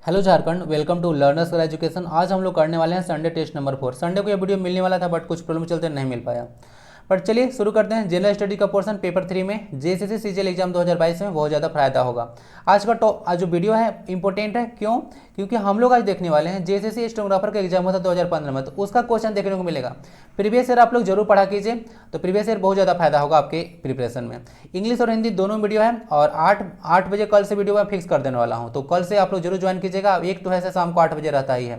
Hello Jharkhand, welcome to learners for education. आज हम लोग करने वाले हैं संडे टेस्ट नंबर 4। संडे को ये वीडियो मिलने वाला था बट कुछ प्रॉब्लम चलते नहीं मिल पाया। बट चलिए शुरू करते हैं। जनरल स्टडी का पोर्शन पेपर 3 में जेसीसी सीजीएल एग्जाम 2022 में बहुत ज़्यादा फायदा होगा। आज जो वीडियो है इंपॉर्टेंट है, क्यों? क्योंकि हम लोग आज देखने वाले हैं जेसीसी स्टेनोग्राफर का एग्जाम हुआ था 2015 में, तो उसका क्वेश्चन देखने को मिलेगा। प्रीवियस ईयर आप लोग जरूर पढ़ा कीजिए, तो प्रीवियस ईयर बहुत ज़्यादा फायदा होगा आपके प्रिपरेशन में। इंग्लिश और हिंदी दोनों वीडियो है और 8 बजे कल से वीडियो मैं फिक्स कर देने वाला हूँ, तो कल से आप लोग जरूर ज्वाइन कीजिएगा। एक तो ऐसे शाम को 8 बजे रहता ही है।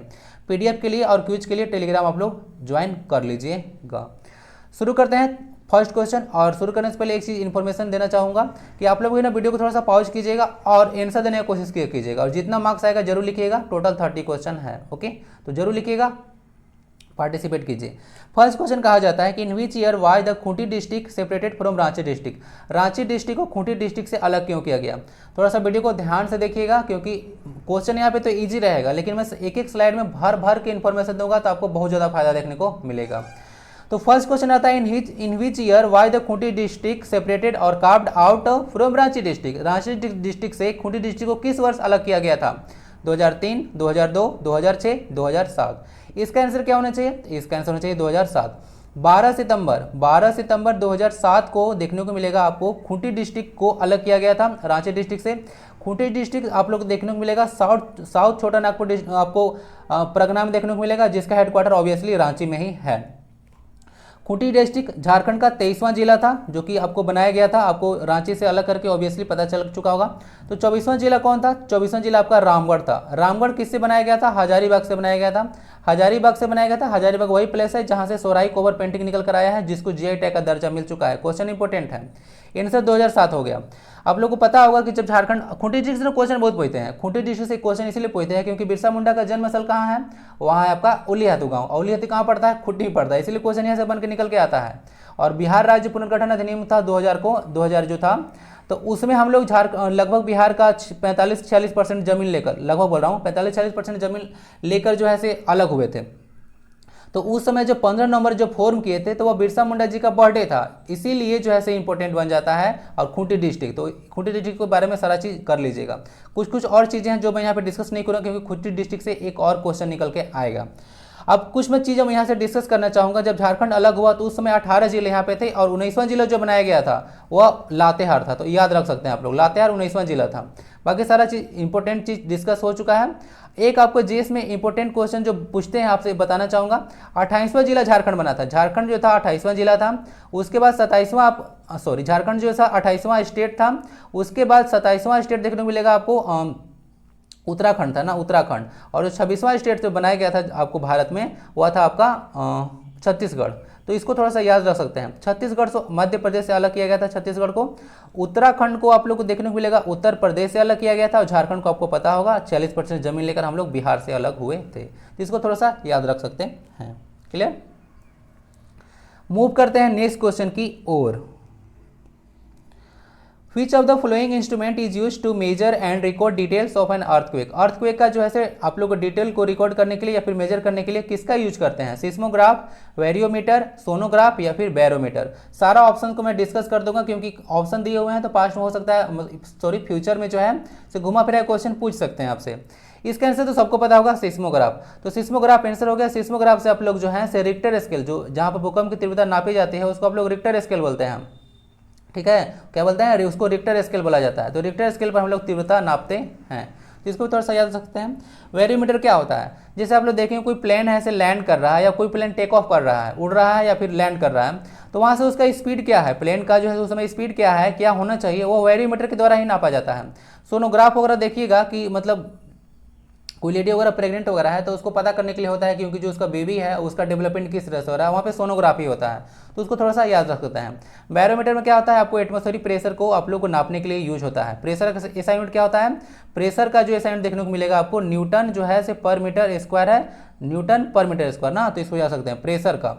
पीडीएफ के लिए और क्विज के लिए टेलीग्राम आप लोग ज्वाइन कर लीजिएगा। शुरू करते हैं फर्स्ट क्वेश्चन। और शुरू करने से पहले एक चीज़ इन्फॉर्मेशन देना चाहूँगा कि आप लोग ना वीडियो को थोड़ा सा पॉज कीजिएगा और आंसर देने की कोशिश कीजिएगा, और जितना मार्क्स आएगा जरूर लिखिएगा। टोटल 30 क्वेश्चन है, ओके, तो जरूर लिखिएगा, पार्टिसिपेट कीजिए। फर्स्ट क्वेश्चन कहा जाता है कि in which year was the Khunti district separated from Ranchi district. Ranchi district को खूंटी डिस्ट्रिक्ट से अलग क्यों किया गया? थोड़ा सा वीडियो को ध्यान से देखिएगा, क्योंकि क्वेश्चन यहाँ पे तो इजी रहेगा, लेकिन मैं एक एक स्लाइड में भर भर के इन्फॉर्मेशन दूंगा तो आपको बहुत ज़्यादा फायदा देखने को मिलेगा। तो फर्स्ट क्वेश्चन आता है in which year was the Khunti district separated और carved out from Ranchi district. Ranchi district से खूंटी डिस्ट्रिक्ट को किस वर्ष अलग किया गया था? 2003, 2002, 2006, 2007। इसका आंसर क्या होना चाहिए? इसका आंसर होना चाहिए 2007। 12 सितंबर 2007 को देखने को मिलेगा आपको खूंटी डिस्ट्रिक्ट को अलग किया गया था रांची डिस्ट्रिक्ट से। खूंटी डिस्ट्रिक्ट आप लोग देखने को मिलेगा साउथ छोटा नागपुर आपको परगना में देखने को मिलेगा, जिसका हेडक्वार्टर ऑब्वियसली रांची में ही है। खूंटी डिस्ट्रिक्ट झारखंड का 23वां जिला था, जो कि आपको बनाया गया था, आपको रांची से अलग करके ऑब्वियसली पता चल चुका होगा। तो 24वां जिला कौन था? 24वां जिला आपका रामगढ़ था। रामगढ़ किससे बनाया गया था? हजारीबाग से बनाया गया था। हजारीबाग से बनाया गया था। हजारीबाग वही प्लेस है जहां से सोराई कोबर पेंटिंग निकल कर आया है, जिसको जीआई टैग का दर्जा मिल चुका है। क्वेश्चन इंपॉर्टेंट है। आंसर 2007 हो गया। आप लोग को पता होगा कि जब झारखंड खूंटी डिस्ट्रिक्ट से क्वेश्चन बहुत पूछते हैं। खूंटी डिस्ट्रिक्ट से क्वेश्चन इसलिए पूछते हैं क्योंकि बिरसा मुंडा का जन्मस्थल कहाँ है? वहाँ है आपका उलियातू गाँव। उलियातू कहाँ पड़ता है? खूंटी पड़ता है, इसलिए क्वेश्चन यहाँ से बन के निकल के आता है। और बिहार राज्य पुनर्गठन अधिनियम था 2000 जो था, तो उसमें हम लोग लगभग बिहार का 45-46% जमीन लेकर, लगभग बोल रहा हूँ 45-46% जमीन लेकर जो है से अलग हुए थे। तो उस समय जो 15 नवंबर जो फॉर्म किए थे, तो वह बिरसा मुंडा जी का बर्थडे था, इसीलिए जो है से इंपॉर्टेंट बन जाता है। और खूंटी डिस्ट्रिक्ट, तो खूंटी डिस्ट्रिक्ट के बारे में सारा चीज़ कर लीजिएगा। कुछ और चीज़ें हैं जो मैं यहाँ पे डिस्कस नहीं करूँगा, क्योंकि खूंटी डिस्ट्रिक्ट से एक और क्वेश्चन निकल के आएगा। अब कुछ मैं चीज़ें मैं यहाँ से डिस्कस करना चाहूँगा। जब झारखंड अलग हुआ तो उस समय 18 जिले यहाँ पे थे, और 19वां जिला जो बनाया गया था वह लातेहार था, तो याद रख सकते हैं आप लोग, लातेहार 19वां जिला था। बाकी सारा चीज़ इंपॉर्टेंट चीज़ डिस्कस हो चुका है। एक आपको जीएस में इंपॉर्टेंट क्वेश्चन जो पूछते हैं आपसे बताना चाहूँगा। 28वां जिला झारखंड बना था। झारखंड जो था 28वां जिला था। उसके बाद 27वां झारखंड जो था 28वां स्टेट था। उसके बाद 27वां स्टेट देखने को मिलेगा आपको उत्तराखंड था ना, उत्तराखंड। और जो 26वां स्टेट जो बनाया गया था आपको भारत में, वह था आपका छत्तीसगढ़। तो इसको थोड़ा सा याद रख सकते हैं। छत्तीसगढ़ से मध्य प्रदेश से अलग किया गया था छत्तीसगढ़ को। उत्तराखंड को आप लोग को देखने को मिलेगा उत्तर प्रदेश से अलग किया गया था। और झारखंड को आपको पता होगा 40% जमीन लेकर हम लोग बिहार से अलग हुए थे। इसको थोड़ा सा याद रख सकते हैं। क्लियर? मूव करते हैं नेक्स्ट क्वेश्चन की ओर। Which of the following instrument is used to measure and record details of an earthquake? Earthquake का जो है से आप लोग को डिटेल को रिकॉर्ड करने के लिए या फिर मेजर करने के लिए किसका यूज करते हैं? सिस्मोग्राफ, वेरियोमीटर, सोनोग्राफ या फिर बैरोमीटर। सारा ऑप्शन को मैं डिस्कस कर दूंगा, क्योंकि ऑप्शन दिए हुए हैं तो पास्ट में हो सकता है, फ्यूचर में जो है से घुमा फिरा क्वेश्चन पूछ सकते हैं आपसे। इसका आंसर तो सबको पता होगा, सिस्मोग्राफ। तो सिस्मोग्राफ आंसर हो गया। सिस्मोग्राफ से आप लोग जो है से रिक्टर स्केल, जो जहाँ पर भूकंप की तीव्रता नापी जाती है, उसको आप लोग रिक्टर स्केल बोलते हैं। ठीक है, क्या बोलते हैं? उसको रिक्टर स्केल बोला जाता है। तो रिक्टर स्केल पर हम लोग तीव्रता नापते हैं, तो इसको थोड़ा सा याद रख सकते हैं। वेरियोमीटर क्या होता है? जैसे आप लोग देखें कोई प्लेन है, ऐसे लैंड कर रहा है, या कोई प्लेन टेक ऑफ कर रहा है, उड़ रहा है या फिर लैंड कर रहा है, तो वहाँ से उसका स्पीड क्या है, प्लेन का जो है उस समय स्पीड क्या है, क्या होना चाहिए, वो वेरियोमीटर के द्वारा ही नापा जाता है। सोनोग्राफ वगैरह देखिएगा कि मतलब कोई लेडी वगैरह प्रेग्नेंट वगैरह है, तो उसको पता करने के लिए होता है, क्योंकि जो उसका बेबी है उसका डेवलपमेंट किस तरह से हो रहा है, वहाँ पे सोनोग्राफी होता है, तो उसको थोड़ा सा याद रख सकते हैं। बैरोमीटर में क्या होता है? आपको एटमॉस्फेरिक प्रेशर को आप लोग को नापने के लिए यूज होता है। प्रेशर का एसआई यूनिट क्या होता है? प्रेशर का जो एसआई यूनिट देखने को मिलेगा आपको न्यूटन जो है से पर मीटर स्क्वायर है, न्यूटन पर मीटर स्क्वायर ना, तो इसको याद सकते हैं प्रेशर का।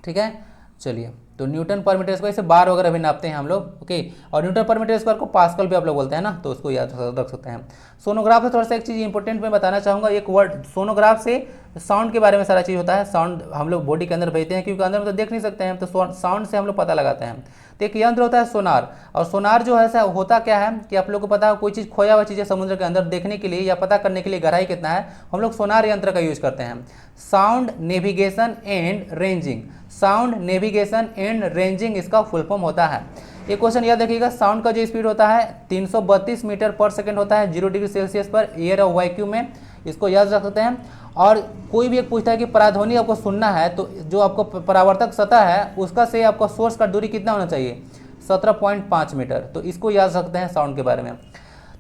ठीक है, चलिए, तो न्यूटन पर मीटर स्क्वायर, इसे बार वगैरह भी नापते हैं हम लोग, ओके। और न्यूटन पर मीटर स्क्वायर को पास्कल भी आप लोग बोलते हैं ना, तो उसको याद रख सकते हैं। सोनोग्राफ से थोड़ा सा एक चीज़ इंपॉर्टेंट मैं बताना चाहूँगा, एक वर्ड। सोनोग्राफ से साउंड के बारे में सारा चीज़ होता है। साउंड हम लोग बॉडी के अंदर भेजते हैं, क्योंकि अंदर में तो देख नहीं सकते हैं, तो साउंड से हम लोग पता लगाते हैं। तो एक यंत्र होता है सोनार, और सोनार जो है होता क्या है कि आप लोग को पता है कोई चीज़ खोया हुआ चीज़ है समुद्र के अंदर देखने के लिए या पता करने के लिए गहराई कितना है, हम लोग सोनार यंत्र का यूज करते हैं। Sound navigation and ranging, sound navigation and ranging इसका फुल फॉर्म होता है। एक क्वेश्चन याद रखिएगा, साउंड का जो स्पीड होता है 332 मीटर पर सेकंड होता है 0 डिग्री सेल्सियस पर एयर और वैक्यूम में, इसको याद रख सकते हैं। और कोई भी एक पूछता है कि पराध्वनि आपको सुनना है तो जो आपको परावर्तक सतह है उसका से आपका सोर्स का दूरी कितना होना चाहिए, 17.5 मीटर, तो इसको याद रखते हैं साउंड के बारे में।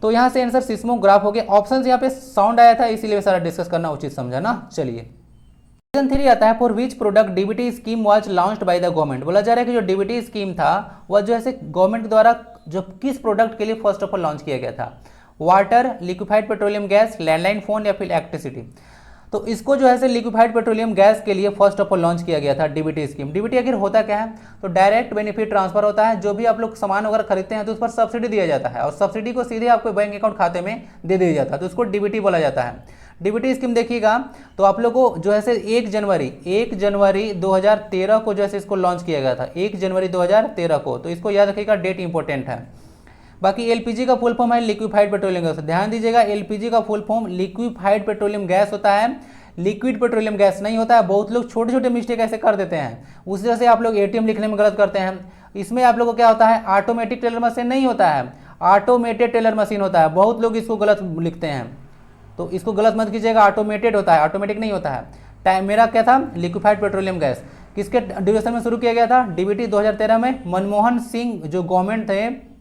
तो यहाँ से आंसर सिस्मोग्राफ हो गया। ऑप्शन यहाँ पे साउंड आया था इसीलिए सारा डिस्कस करना उचित समझा ना। चलिए क्वेश्चन 3 आता है, for which product DBT scheme was launched by the government. बोला जा रहा है कि जो डीबीटी स्कीम था वह जो है गवर्नमेंट द्वारा जो किस प्रोडक्ट के लिए फर्स्ट ऑफ ऑल लॉन्च किया गया था, water, liquefied petroleum gas, landline phone या फिर इलेक्ट्रिसिटी। तो इसको जो है लिक्विफाइड पेट्रोलियम गैस के लिए फर्स्ट ऑफ ऑल लॉन्च किया गया था डीबीटी स्कीम। डीबीटी आखिर होता क्या है, तो डायरेक्ट बेनिफिट ट्रांसफर होता है। जो भी आप लोग सामान वगैरह खरीदते हैं तो उस पर सब्सिडी दिया जाता है और सब्सिडी को सीधे आपको बैंक अकाउंट खाते में दे दिया जाता है, तो उसको डीबीटी बोला जाता है। डीबीटी स्कीम देखिएगा तो आप लोग को जो है 1 जनवरी 2013 को जो है इसको लॉन्च किया गया था, 1 जनवरी 2013 को, तो इसको याद रखिएगा, डेट इंपॉर्टेंट है। बाकी एलपीजी का फुल फॉर्म है लिक्विफाइड पेट्रोलियम गैस, ध्यान दीजिएगा एलपीजी का full form liquefied petroleum gas होता है, लिक्विड पेट्रोलियम गैस नहीं होता है। बहुत लोग छोटे छोटे मिस्टेक ऐसे कर देते हैं, उस वजह से आप लोग एटीएम लिखने में गलत करते हैं। इसमें आप लोग को क्या होता है, ऑटोमेटिक टेलर मशीन नहीं होता है, ऑटोमेटेड टेलर मशीन होता है। बहुत लोग इसको गलत लिखते हैं, तो इसको गलत मत कीजिएगा, ऑटोमेटेड होता है, ऑटोमेटिक नहीं होता है। टाइम मेरा क्या था, लिक्विफाइड पेट्रोलियम गैस किसके ड्यूरेशन में शुरू किया गया था, डीबीटी 2013 में मनमोहन सिंह जो गवर्नमेंट थे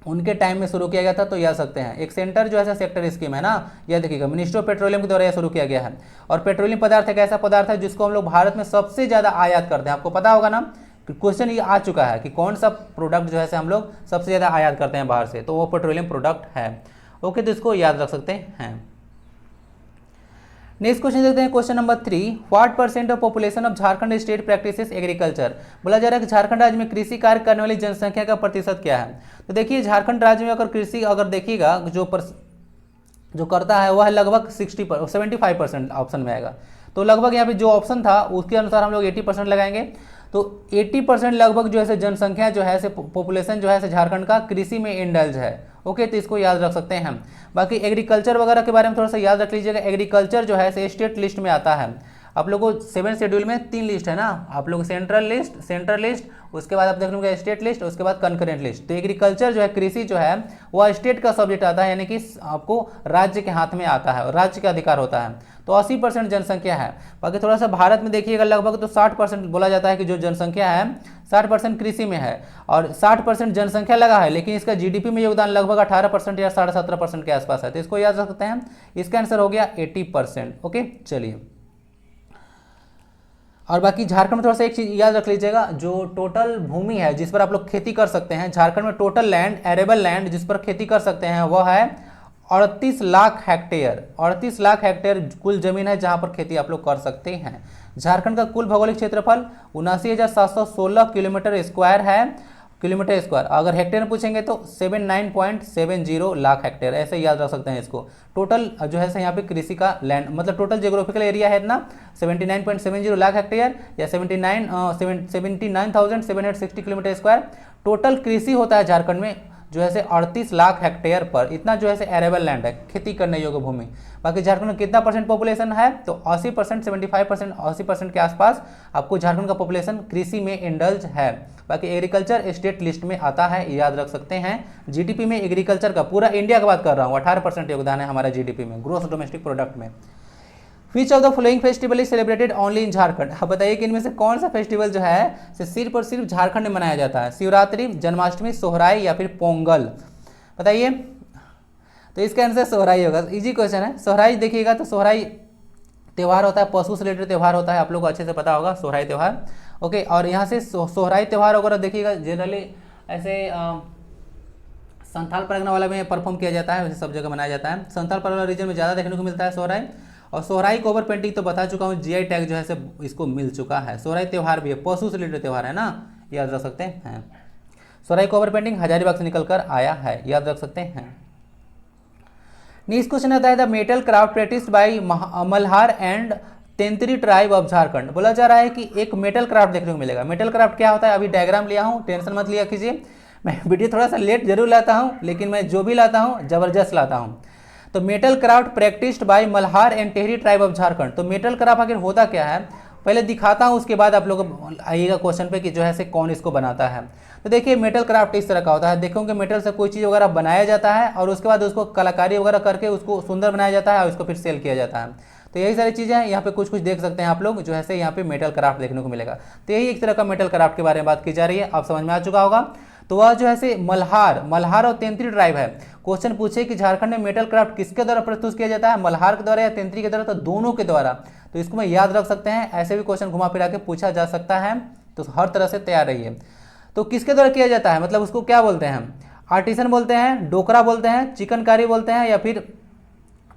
उनके टाइम में शुरू किया गया था, तो याद सकते हैं। एक सेंटर जो है सेक्टर स्कीम है ना, यह देखिएगा मिनिस्ट्री ऑफ पेट्रोलियम के द्वारा यह शुरू किया गया है। और पेट्रोलियम पदार्थ एक ऐसा पदार्थ है जिसको हम लोग भारत में सबसे ज़्यादा आयात करते हैं। आपको पता होगा ना, क्वेश्चन ये आ चुका है कि कौन सा प्रोडक्ट जो है हम लोग सबसे ज़्यादा आयात करते हैं बाहर से, तो वो पेट्रोलियम प्रोडक्ट है। ओके, तो इसको याद रख सकते हैं। नेक्स्ट क्वेश्चन देखते हैं, question number 3, what percent of population of Jharkhand state practices agriculture. बोला जा रहा है कि झारखंड राज्य में कृषि कार्य करने वाली जनसंख्या का प्रतिशत क्या है। तो देखिए झारखंड राज्य में अगर कृषि अगर देखिएगा जो करता है वह लगभग 75% ऑप्शन में आएगा। तो लगभग यहाँ पे जो ऑप्शन था उसके अनुसार हम लोग 80% लगाएंगे, तो 80% लगभग जो है जनसंख्या जो है पॉपुलेशन जो है झारखंड का कृषि में इंडल्ज है। ओके, तो इसको याद रख सकते हैं हम। बाकी एग्रीकल्चर वगैरह के बारे में थोड़ा सा याद रख लीजिएगा। एग्रीकल्चर जो है स्टेट लिस्ट में आता है। आप लोगों को 7 शेड्यूल में 3 लिस्ट है ना, आप लोग सेंट्रल लिस्ट, उसके बाद आप देख लूँगा स्टेट लिस्ट, उसके बाद कंकरेंट लिस्ट। तो एग्रीकल्चर जो है कृषि जो है वह स्टेट का सब्जेक्ट आता है, यानी कि आपको राज्य के हाथ में आता है और राज्य का अधिकार होता है। तो 80% जनसंख्या है। बाकी थोड़ा सा भारत में देखिएगा लगभग तो 60% बोला जाता है कि जो जनसंख्या है 60% कृषि में है और 60% जनसंख्या लगा है, लेकिन इसका जीडीपी में योगदान लगभग 18% या 17.5% के आसपास है। तो इसको याद रख सकते हैं, इसका आंसर हो गया 80%। ओके, चलिए। और बाकी झारखंड में थोड़ा सा एक चीज याद रख लीजिएगा, जो टोटल भूमि है जिस पर आप लोग खेती कर सकते हैं, झारखंड में टोटल लैंड, एरेबल लैंड जिस पर खेती कर सकते हैं वह है 38 लाख हेक्टेयर। 38 लाख हेक्टेयर कुल जमीन है जहां पर खेती आप लोग कर सकते हैं। झारखंड का कुल भौगोलिक क्षेत्रफल 79,716 किलोमीटर स्क्वायर। अगर हेक्टेयर में पूछेंगे तो 79.70 लाख हेक्टेयर, ऐसे याद रख सकते हैं इसको। टोटल जो है यहाँ पे कृषि का लैंड मतलब टोटल जियोग्राफिकल एरिया है ना 79.70 लाख हेक्टेयर या 79,760 किलोमीटर स्क्वायर। टोटल कृषि होता है झारखंड में जो है 38 लाख हेक्टेयर पर, इतना जो है एरेबल लैंड है, खेती करने योग्य भूमि। बाकी झारखंड में कितना परसेंट पॉपुलेशन है, तो 80%, 75%, 80% के आसपास आपको झारखंड का पॉपुलेशन कृषि में इंडल्ज है। बाकी एग्रीकल्चर स्टेट लिस्ट में आता है, याद रख सकते हैं। जीडीपी में एग्रीकल्चर का, पूरा इंडिया की बात कर रहा हूँ, 18% योगदान है हमारा जीडीपी में, ग्रोस डोमेस्टिक प्रोडक्ट में। विच of the following festival is celebrated only in Jharkhand. अब बताइए कि इनमें से कौन सा फेस्टिवल जो है सिर्फ और सिर्फ झारखंड में मनाया जाता है। शिवरात्रि, जन्माष्टमी, सोहराई या फिर पोंगल, बताइए। तो इसका आंसर सोहराई होगा, इजी क्वेश्चन है। सोहराई देखिएगा तो सोहराई त्यौहार होता है, पशु से रिलेटेड त्यौहार होता है, आप लोग को अच्छे से पता होगा सोहराई त्यौहार। ओके, और यहाँ से सोहराई त्यौहार वगैरह देखिएगा जनरली ऐसे संथाल परगना वाला में परफॉर्म किया जाता है, वैसे सब जगह मनाया जाता है। संथाल परगना रीजन में ज़्यादा देखने को मिलता है सोहराई। और सोहराई को ओवर पेंटिंग तो बता चुका हूँ, जीआई टैग जो है इसको मिल चुका है। सोहराई त्यौहार भी है, पशु से रिलेटेड त्यौहार है ना, याद रख सकते हैं। सोहराई को ओवर पेंटिंग हजारीबाग से निकल कर आया है, याद रख सकते हैं। नेक्स्ट क्वेश्चन आता है the metal craft practised by Malhar and Tentri tribe of Jharkhand. बोला जा रहा है कि एक मेटल क्राफ्ट देखने को मिलेगा। मेटल क्राफ्ट क्या होता है, अभी डायग्राम लिया हूँ, टेंशन मत लिया कीजिए। मैं वीडियो थोड़ा सा लेट जरूर लाता हूँ, लेकिन मैं जो भी लाता हूँ जबरदस्त लाता हूँ। तो metal craft practised by Malhar and Tehri tribe of Jharkhand. तो मेटल क्राफ्ट आखिर होता क्या है, पहले दिखाता हूँ, उसके बाद आप लोग आइएगा क्वेश्चन पे कि जो है से कौन इसको बनाता है। तो देखिए मेटल क्राफ्ट इस तरह का होता है। देखोगे मेटल से कोई चीज़ वगैरह बनाया जाता है और उसके बाद उसको कलाकारी वगैरह करके उसको सुंदर बनाया जाता है और उसको फिर सेल किया जाता है। तो यही सारी चीज़ें हैं। यहाँ पे कुछ कुछ देख सकते हैं आप लोग, जो है से यहाँ पे मेटल क्राफ्ट देखने को मिलेगा। तो यही एक तरह का मेटल क्राफ्ट के बारे में बात की जा रही है, आप समझ में आ चुका होगा। तो वह जो है से मल्हार और तेंतरी ट्राइब है। क्वेश्चन पूछे कि झारखंड में मेटल क्राफ्ट किसके द्वारा प्रस्तुत किया जाता है, मल्हार के द्वारा या तेंतरी के द्वारा, तो दोनों के द्वारा। तो इसको मैं याद रख सकते हैं, ऐसे भी क्वेश्चन घुमा फिरा के पूछा जा सकता है, तो हर तरह से तैयार रहिए। तो किसके द्वारा किया जाता है, मतलब उसको क्या बोलते हैं, आर्टिसन बोलते हैं, डोकरा बोलते हैं, चिकनकारी बोलते हैं, या फिर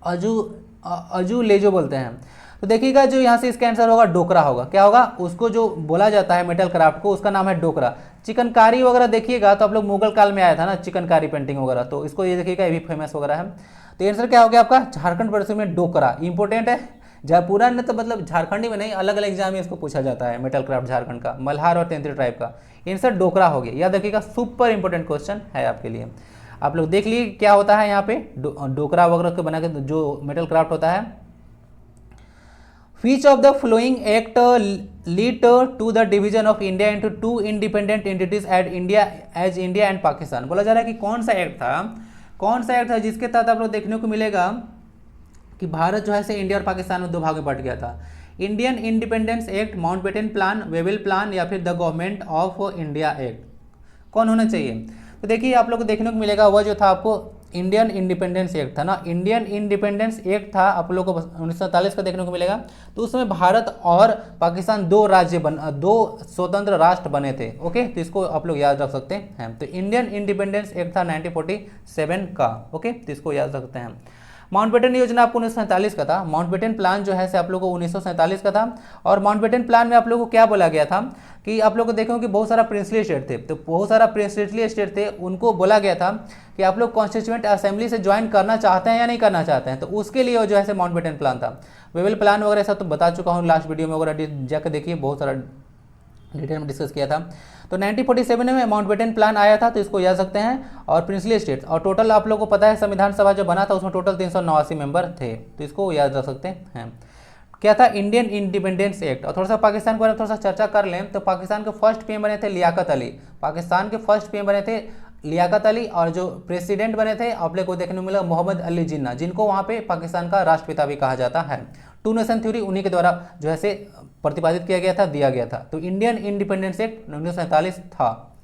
अजू लेजो बोलते हैं। तो देखिएगा जो यहाँ से इसका आंसर होगा डोकरा होगा। क्या होगा, उसको जो बोला जाता है मेटल क्राफ्ट को, उसका नाम है डोकरा। चिकनकारी वगैरह देखिएगा तो आप लोग मुगल काल में आया था ना चिकनकारी पेंटिंग वगैरह, तो इसको ये देखिएगा ये भी फेमस वगैरह है। तो आंसर क्या हो गया आपका, झारखंड प्रदेश में डोकरा इंपॉर्टेंट है। पूरा न तो मतलब झारखंडी में नहीं, अलग अलग एग्जाम में इसको पूछा जाता है मेटल क्राफ्ट झारखंड का, मल्हार और तेंतरी ट्राइब का। आंसर डोकरा हो गया, याद रखिएगा, सुपर इंपॉर्टेंट क्वेश्चन है आपके लिए। आप लोग देख लीजिए क्या होता है यहाँ पे डोकरा वगैरह के बना के जो मेटल क्राफ्ट होता है। Which of the following act lead to the division of India into two independent entities as India and Pakistan? बोला जा रहा है कि कौन सा एक्ट था जिसके तहत आप लोग देखने को मिलेगा कि भारत जो है से इंडिया और पाकिस्तान में दो भाग में बट गया था। Indian independence act, Mountbatten plan, Wavell plan, या फिर the government of India act, कौन होना चाहिए। तो देखिए आप लोग को देखने को मिलेगा वह जो था आपको इंडियन इंडिपेंडेंस एक्ट था ना, इंडियन इंडिपेंडेंस एक्ट था आप लोगों को 1947 का देखने को मिलेगा। तो उसमें भारत और पाकिस्तान दो स्वतंत्र राष्ट्र बने थे। ओके, तो इसको आप लोग याद रख सकते हैं। तो इंडियन इंडिपेंडेंस एक्ट था 1947 का। ओके, तो इसको याद रख सकते हैं। माउंटबेटन योजना आपको 1947 का था। माउंटबेटन प्लान जो है से आप लोगों को 1947 का था। और माउंटबेटन प्लान में आप लोगों को क्या बोला गया था कि आप लोग को देखो कि बहुत सारा प्रिंसली स्टेट थे, तो बहुत सारा प्रिंसली स्टेट थे, उनको बोला गया था कि आप लोग कॉन्स्टिट्यूएंट असेंबली से ज्वाइन करना चाहते हैं या नहीं करना चाहते हैं। तो उसके लिए जो है माउंटबेटन प्लान था। वेवेल प्लान वगैरह सब तो बता चुका हूँ लास्ट वीडियो में वगैरह, जाकर देखिए बहुत सारा डिटेल में डिस्कस किया था। तो 1947 में माउंटबेटन प्लान आया था, तो इसको याद सकते हैं। और प्रिंसली स्टेट्स, और टोटल आप लोगों को पता है संविधान सभा जो बना था उसमें टोटल 389 मेंबर थे, तो इसको याद रख सकते हैं। क्या था, इंडियन इंडिपेंडेंस एक्ट। और थोड़ा सा पाकिस्तान के बारे में थोड़ा सा चर्चा कर लें तो पाकिस्तान के फर्स्ट पीएम बने थे लियाकत अली। पाकिस्तान के फर्स्ट पीएम बने थे लियाकत अली, और जो प्रेसिडेंट बने थे आप लोग को देखने को मिला मोहम्मद अली जिन्ना, जिनको वहाँ पे पाकिस्तान का राष्ट्रपिता भी कहा जाता है। टू नेशन थ्योरी उन्हीं के द्वारा जो है से प्रतिपादित किया गया था, दिया गया था। तो इंडियन इंडिपेंडेंस एक्ट 1947 था।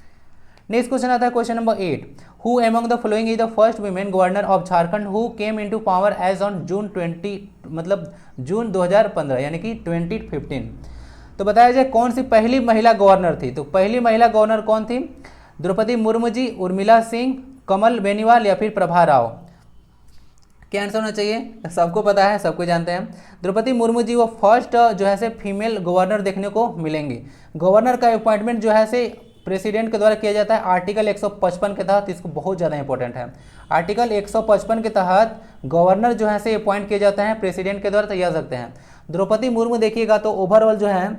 नेक्स्ट क्वेश्चन आता है question number 8। Who among the following is the first women governor of Jharkhand who came into power as on June 2015 यानी कि 2015। तो बताया जाए कौन सी पहली महिला गवर्नर थी। तो पहली महिला गवर्नर कौन थी, द्रौपदी मुर्मू जी, उर्मिला सिंह, कमल बेनीवाल, या फिर प्रभा राव। क्या आंसर होना चाहिए, सबको पता है, सबको जानते हैं। द्रौपदी मुर्मू जी वो फर्स्ट जो है से फीमेल गवर्नर देखने को मिलेंगी। गवर्नर का अपॉइंटमेंट जो है से प्रेसिडेंट के द्वारा किया जाता है आर्टिकल 155 के तहत। इसको बहुत ज़्यादा इंपॉर्टेंट है। आर्टिकल 155 के तहत गवर्नर जो है से अपॉइंट किए जाते हैं प्रेसिडेंट के द्वारा, तो याद सकते हैं। द्रौपदी मुर्मू देखिएगा तो ओवरऑल जो है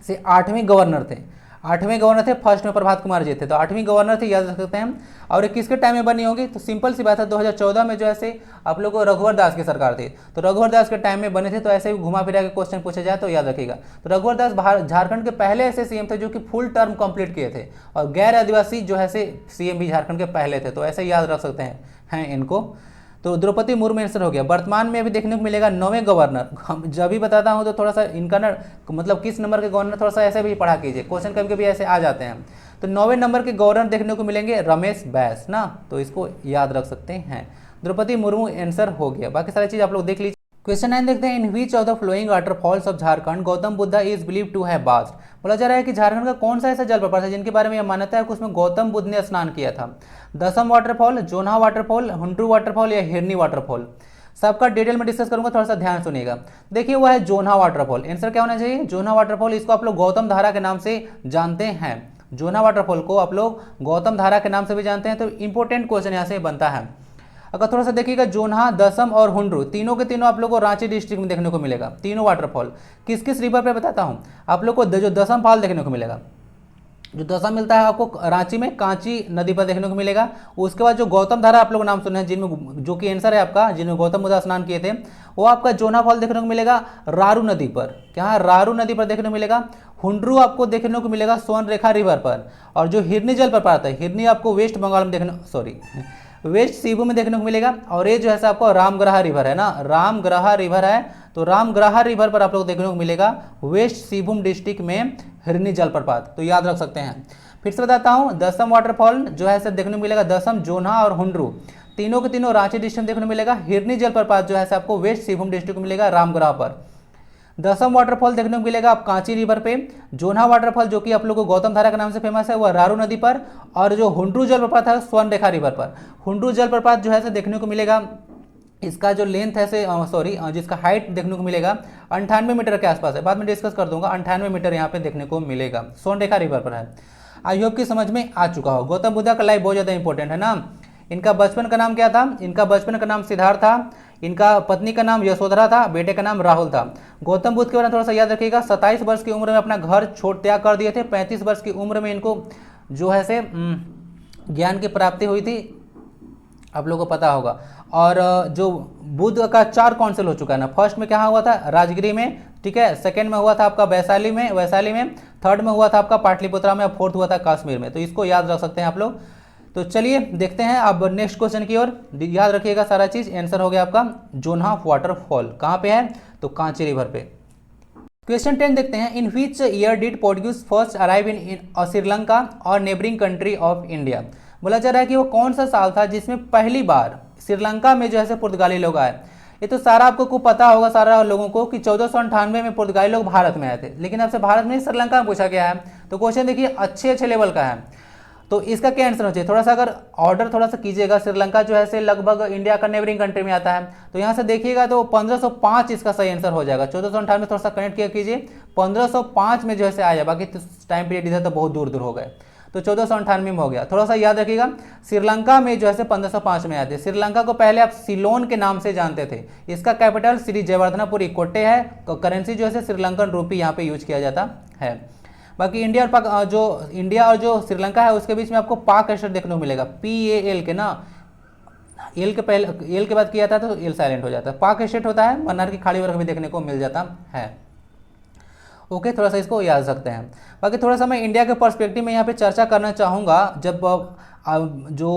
से 8वें गवर्नर थे। 8वें गवर्नर थे, फर्स्ट में प्रभात कुमार जी थे, तो 8वीं गवर्नर थे, याद रख सकते हैं। और किसके टाइम में बनी होगी, तो सिंपल सी बात है 2014 में जो ऐसे आप लोगों को रघुवर दास की सरकार थी, तो रघुवर दास के टाइम में बने थे। तो ऐसे ही घुमा फिरा के क्वेश्चन पूछे जाए तो याद रखिएगा। तो रघुवर दास झारखंड के पहले ऐसे सीएम थे जो कि फुल टर्म कंप्लीट किए थे, और गैर आदिवासी जो है से सीएम भी झारखंड के पहले थे, तो ऐसे याद रख सकते हैं इनको। तो द्रौपदी मुर्मू आंसर हो गया। वर्तमान में अभी देखने को मिलेगा 9वें गवर्नर। हम जब भी बताता हूँ तो थोड़ा सा इनका ना मतलब किस नंबर के गवर्नर थोड़ा सा ऐसे भी पढ़ा कीजिए, क्वेश्चन कभी कभी ऐसे आ जाते हैं। तो 9वें नंबर के गवर्नर देखने को मिलेंगे रमेश बैस ना, तो इसको याद रख सकते हैं। द्रौपदी मुर्मू आंसर हो गया, बाकी सारी चीज आप लोग देख लीजिए। क्वेश्चन 9 देखते हैं। In which of the following waterfalls of Jharkhand Gautam Buddha is believe to have bathed. बोला जा रहा है कि झारखंड का कौन सा ऐसा जलप्रपात है जिनके बारे में यह मान्यता है कि उसमें गौतम बुद्ध ने स्नान किया था। दसम वाटरफॉल, जोन्हा वाटरफॉल, हुंटरू वाटरफॉल, या हिरनी वाटरफॉल। सबका डिटेल में डिस्कस करूंगा, थोड़ा सा ध्यान सुनिएगा। देखिए वो है जोन्हा वाटरफॉल। आंसर क्या होना चाहिए, जोन्हा वाटरफॉल। इसको आप लोग गौतम धारा के नाम से जानते हैं। जोन्हा वाटरफॉल को आप लोग गौतम धारा के नाम से भी जानते हैं। तो इंपॉर्टेंट क्वेश्चन यहाँ से बनता है। अगर थोड़ा सा देखिएगा जोन्हा, दसम और हुंड्रू तीनों के तीनों आप लोग को रांची डिस्ट्रिक्ट में देखने को मिलेगा। तीनों वाटरफॉल किस किस रिवर पे बताता हूँ आप लोग को। जो दसम फॉल देखने को मिलेगा, जो दसम मिलता है आपको रांची में कांची नदी पर देखने को मिलेगा। उसके बाद जो गौतम धारा आप लोग नाम सुने हैं, जिनमें जो कि आंसर है आपका, जिनमें गौतम बुद्ध स्नान किए थे, वो आपका जोना फॉल देखने को मिलेगा रारू नदी पर। क्या रारू नदी पर देखने को मिलेगा। हुंड्रू आपको देखने को मिलेगा सोन रेखा रिवर पर। और जो हिरनी जलप्रपात है, हिरनी आपको वेस्ट बंगाल में वेस्ट सिबू में देखने को मिलेगा। और ये जो है आपको रामग्रहा रिवर है ना, रामग्रहा रिवर है, तो रामग्रहा रिवर पर आप लोग देखने को मिलेगा वेस्ट सिंहभूम डिस्ट्रिक्ट में हिरनी जलप्रपात, तो याद रख सकते हैं। फिर से बताता हूँ, दसम वाटरफॉल जो है देखने को मिलेगा, दसम, जोन्हा और हुंड्रू तीनों के तीनों रांची डिस्ट्रिक्ट देखने को मिलेगा। हिरनी जलप्रपात जो है आपको वेस्ट सिंहभूम डिस्ट्रिक्ट में मिलेगा रामग्रह पर। दसम वाटरफॉल देखने को मिलेगा आप कांची रिवर पे। जोन्हा वाटरफॉल जो कि आप लोग को गौतम धारा के नाम से फेमस है, वह रारू नदी पर। और जो हुंड्रू जलप्रपात है स्वर्ण रेखा रिवर पर। हुंड्रू जलप्रपात जो है देखने को मिलेगा, इसका जो लेंथ है जिसका हाइट देखने को मिलेगा 98 मीटर के आसपास है, बाद में डिस्कस कर दूंगा। 98 मीटर यहाँ पे देखने को मिलेगा, स्वर्ण रेखा रिवर पर है। आई होप कि समझ में आ चुका हो। गौतम बुद्ध का लाइफ बहुत ज़्यादा इंपॉर्टेंट है ना। इनका बचपन का नाम क्या था, इनका बचपन का नाम सिद्धार्थ था, इनका पत्नी का नाम यशोधरा था, बेटे का नाम राहुल था। गौतम बुद्ध के बारे में थोड़ा सा याद रखिएगा, 27 वर्ष की उम्र में अपना घर छोड़ त्याग कर दिए थे। 35 वर्ष की उम्र में इनको जो है से ज्ञान की प्राप्ति हुई थी, आप लोगों को पता होगा। और जो बुद्ध का 4 काउंसिल हो चुका है ना। फर्स्ट में क्या हुआ था, राजगिरी में, ठीक है। सेकंड में हुआ था आपका वैशाली में। थर्ड में हुआ था आपका पाटलिपुत्रा में। और फोर्थ हुआ था कश्मीर में। तो इसको याद रख सकते हैं आप लोग। तो चलिए देखते हैं अब नेक्स्ट क्वेश्चन की ओर। याद रखिएगा सारा चीज। आंसर हो गया आपका जोन्हा वाटरफॉल। कहाँ पे है, तो कांची रिवर पे। क्वेश्चन 10 देखते हैं। In which year did Portuguese first arrive in Sri Lanka और नेबरिंग कंट्री ऑफ इंडिया। बोला जा रहा है कि वो कौन सा साल था जिसमें पहली बार श्रीलंका में जो है पुर्तगाली लोग आए। ये तो सारा आपको पता होगा सारा लोगों को कि 1498 में पुर्तगाली लोग भारत में आए थे। लेकिन आपसे भारत में श्रीलंका में पूछा गया है। तो क्वेश्चन देखिए अच्छे लेवल का है। तो इसका क्या आंसर होना चाहिए, थोड़ा सा अगर ऑर्डर थोड़ा सा कीजिएगा। श्रीलंका जो है लगभग इंडिया का नेबरिंग कंट्री में आता है। तो यहाँ से देखिएगा तो 1505 इसका सही आंसर हो जाएगा। 1498 थोड़ा सा कनेक्ट किया कीजिए, 1505 में जो है आया। बाकी टाइम पीरियड इधर तो बहुत दूर दूर हो गए। तो 1498 में हो गया। थोड़ा सा याद रखिएगा, श्रीलंका में जो है 1505 में आए थे। श्रीलंका को पहले आप सिलोन के नाम से जानते थे। इसका कैपिटल श्री जयवर्धनापुर इकोटे है। करेंसी जो है श्रीलंकन रूपी यहाँ पे यूज किया जाता है। बाकी इंडिया और जो श्रीलंका है उसके बीच में आपको पाक स्टेट देखने को मिलेगा। PAL के ना, एल के बाद किया था तो एल साइलेंट हो जाता है। पाक स्टेट होता है, मन्नार की खाड़ी वर्ग भी देखने को मिल जाता है। ओके, थोड़ा सा इसको याद रखते हैं। बाकी थोड़ा सा मैं इंडिया के पर्सपेक्टिव में यहाँ पे चर्चा करना चाहूँगा। जब जो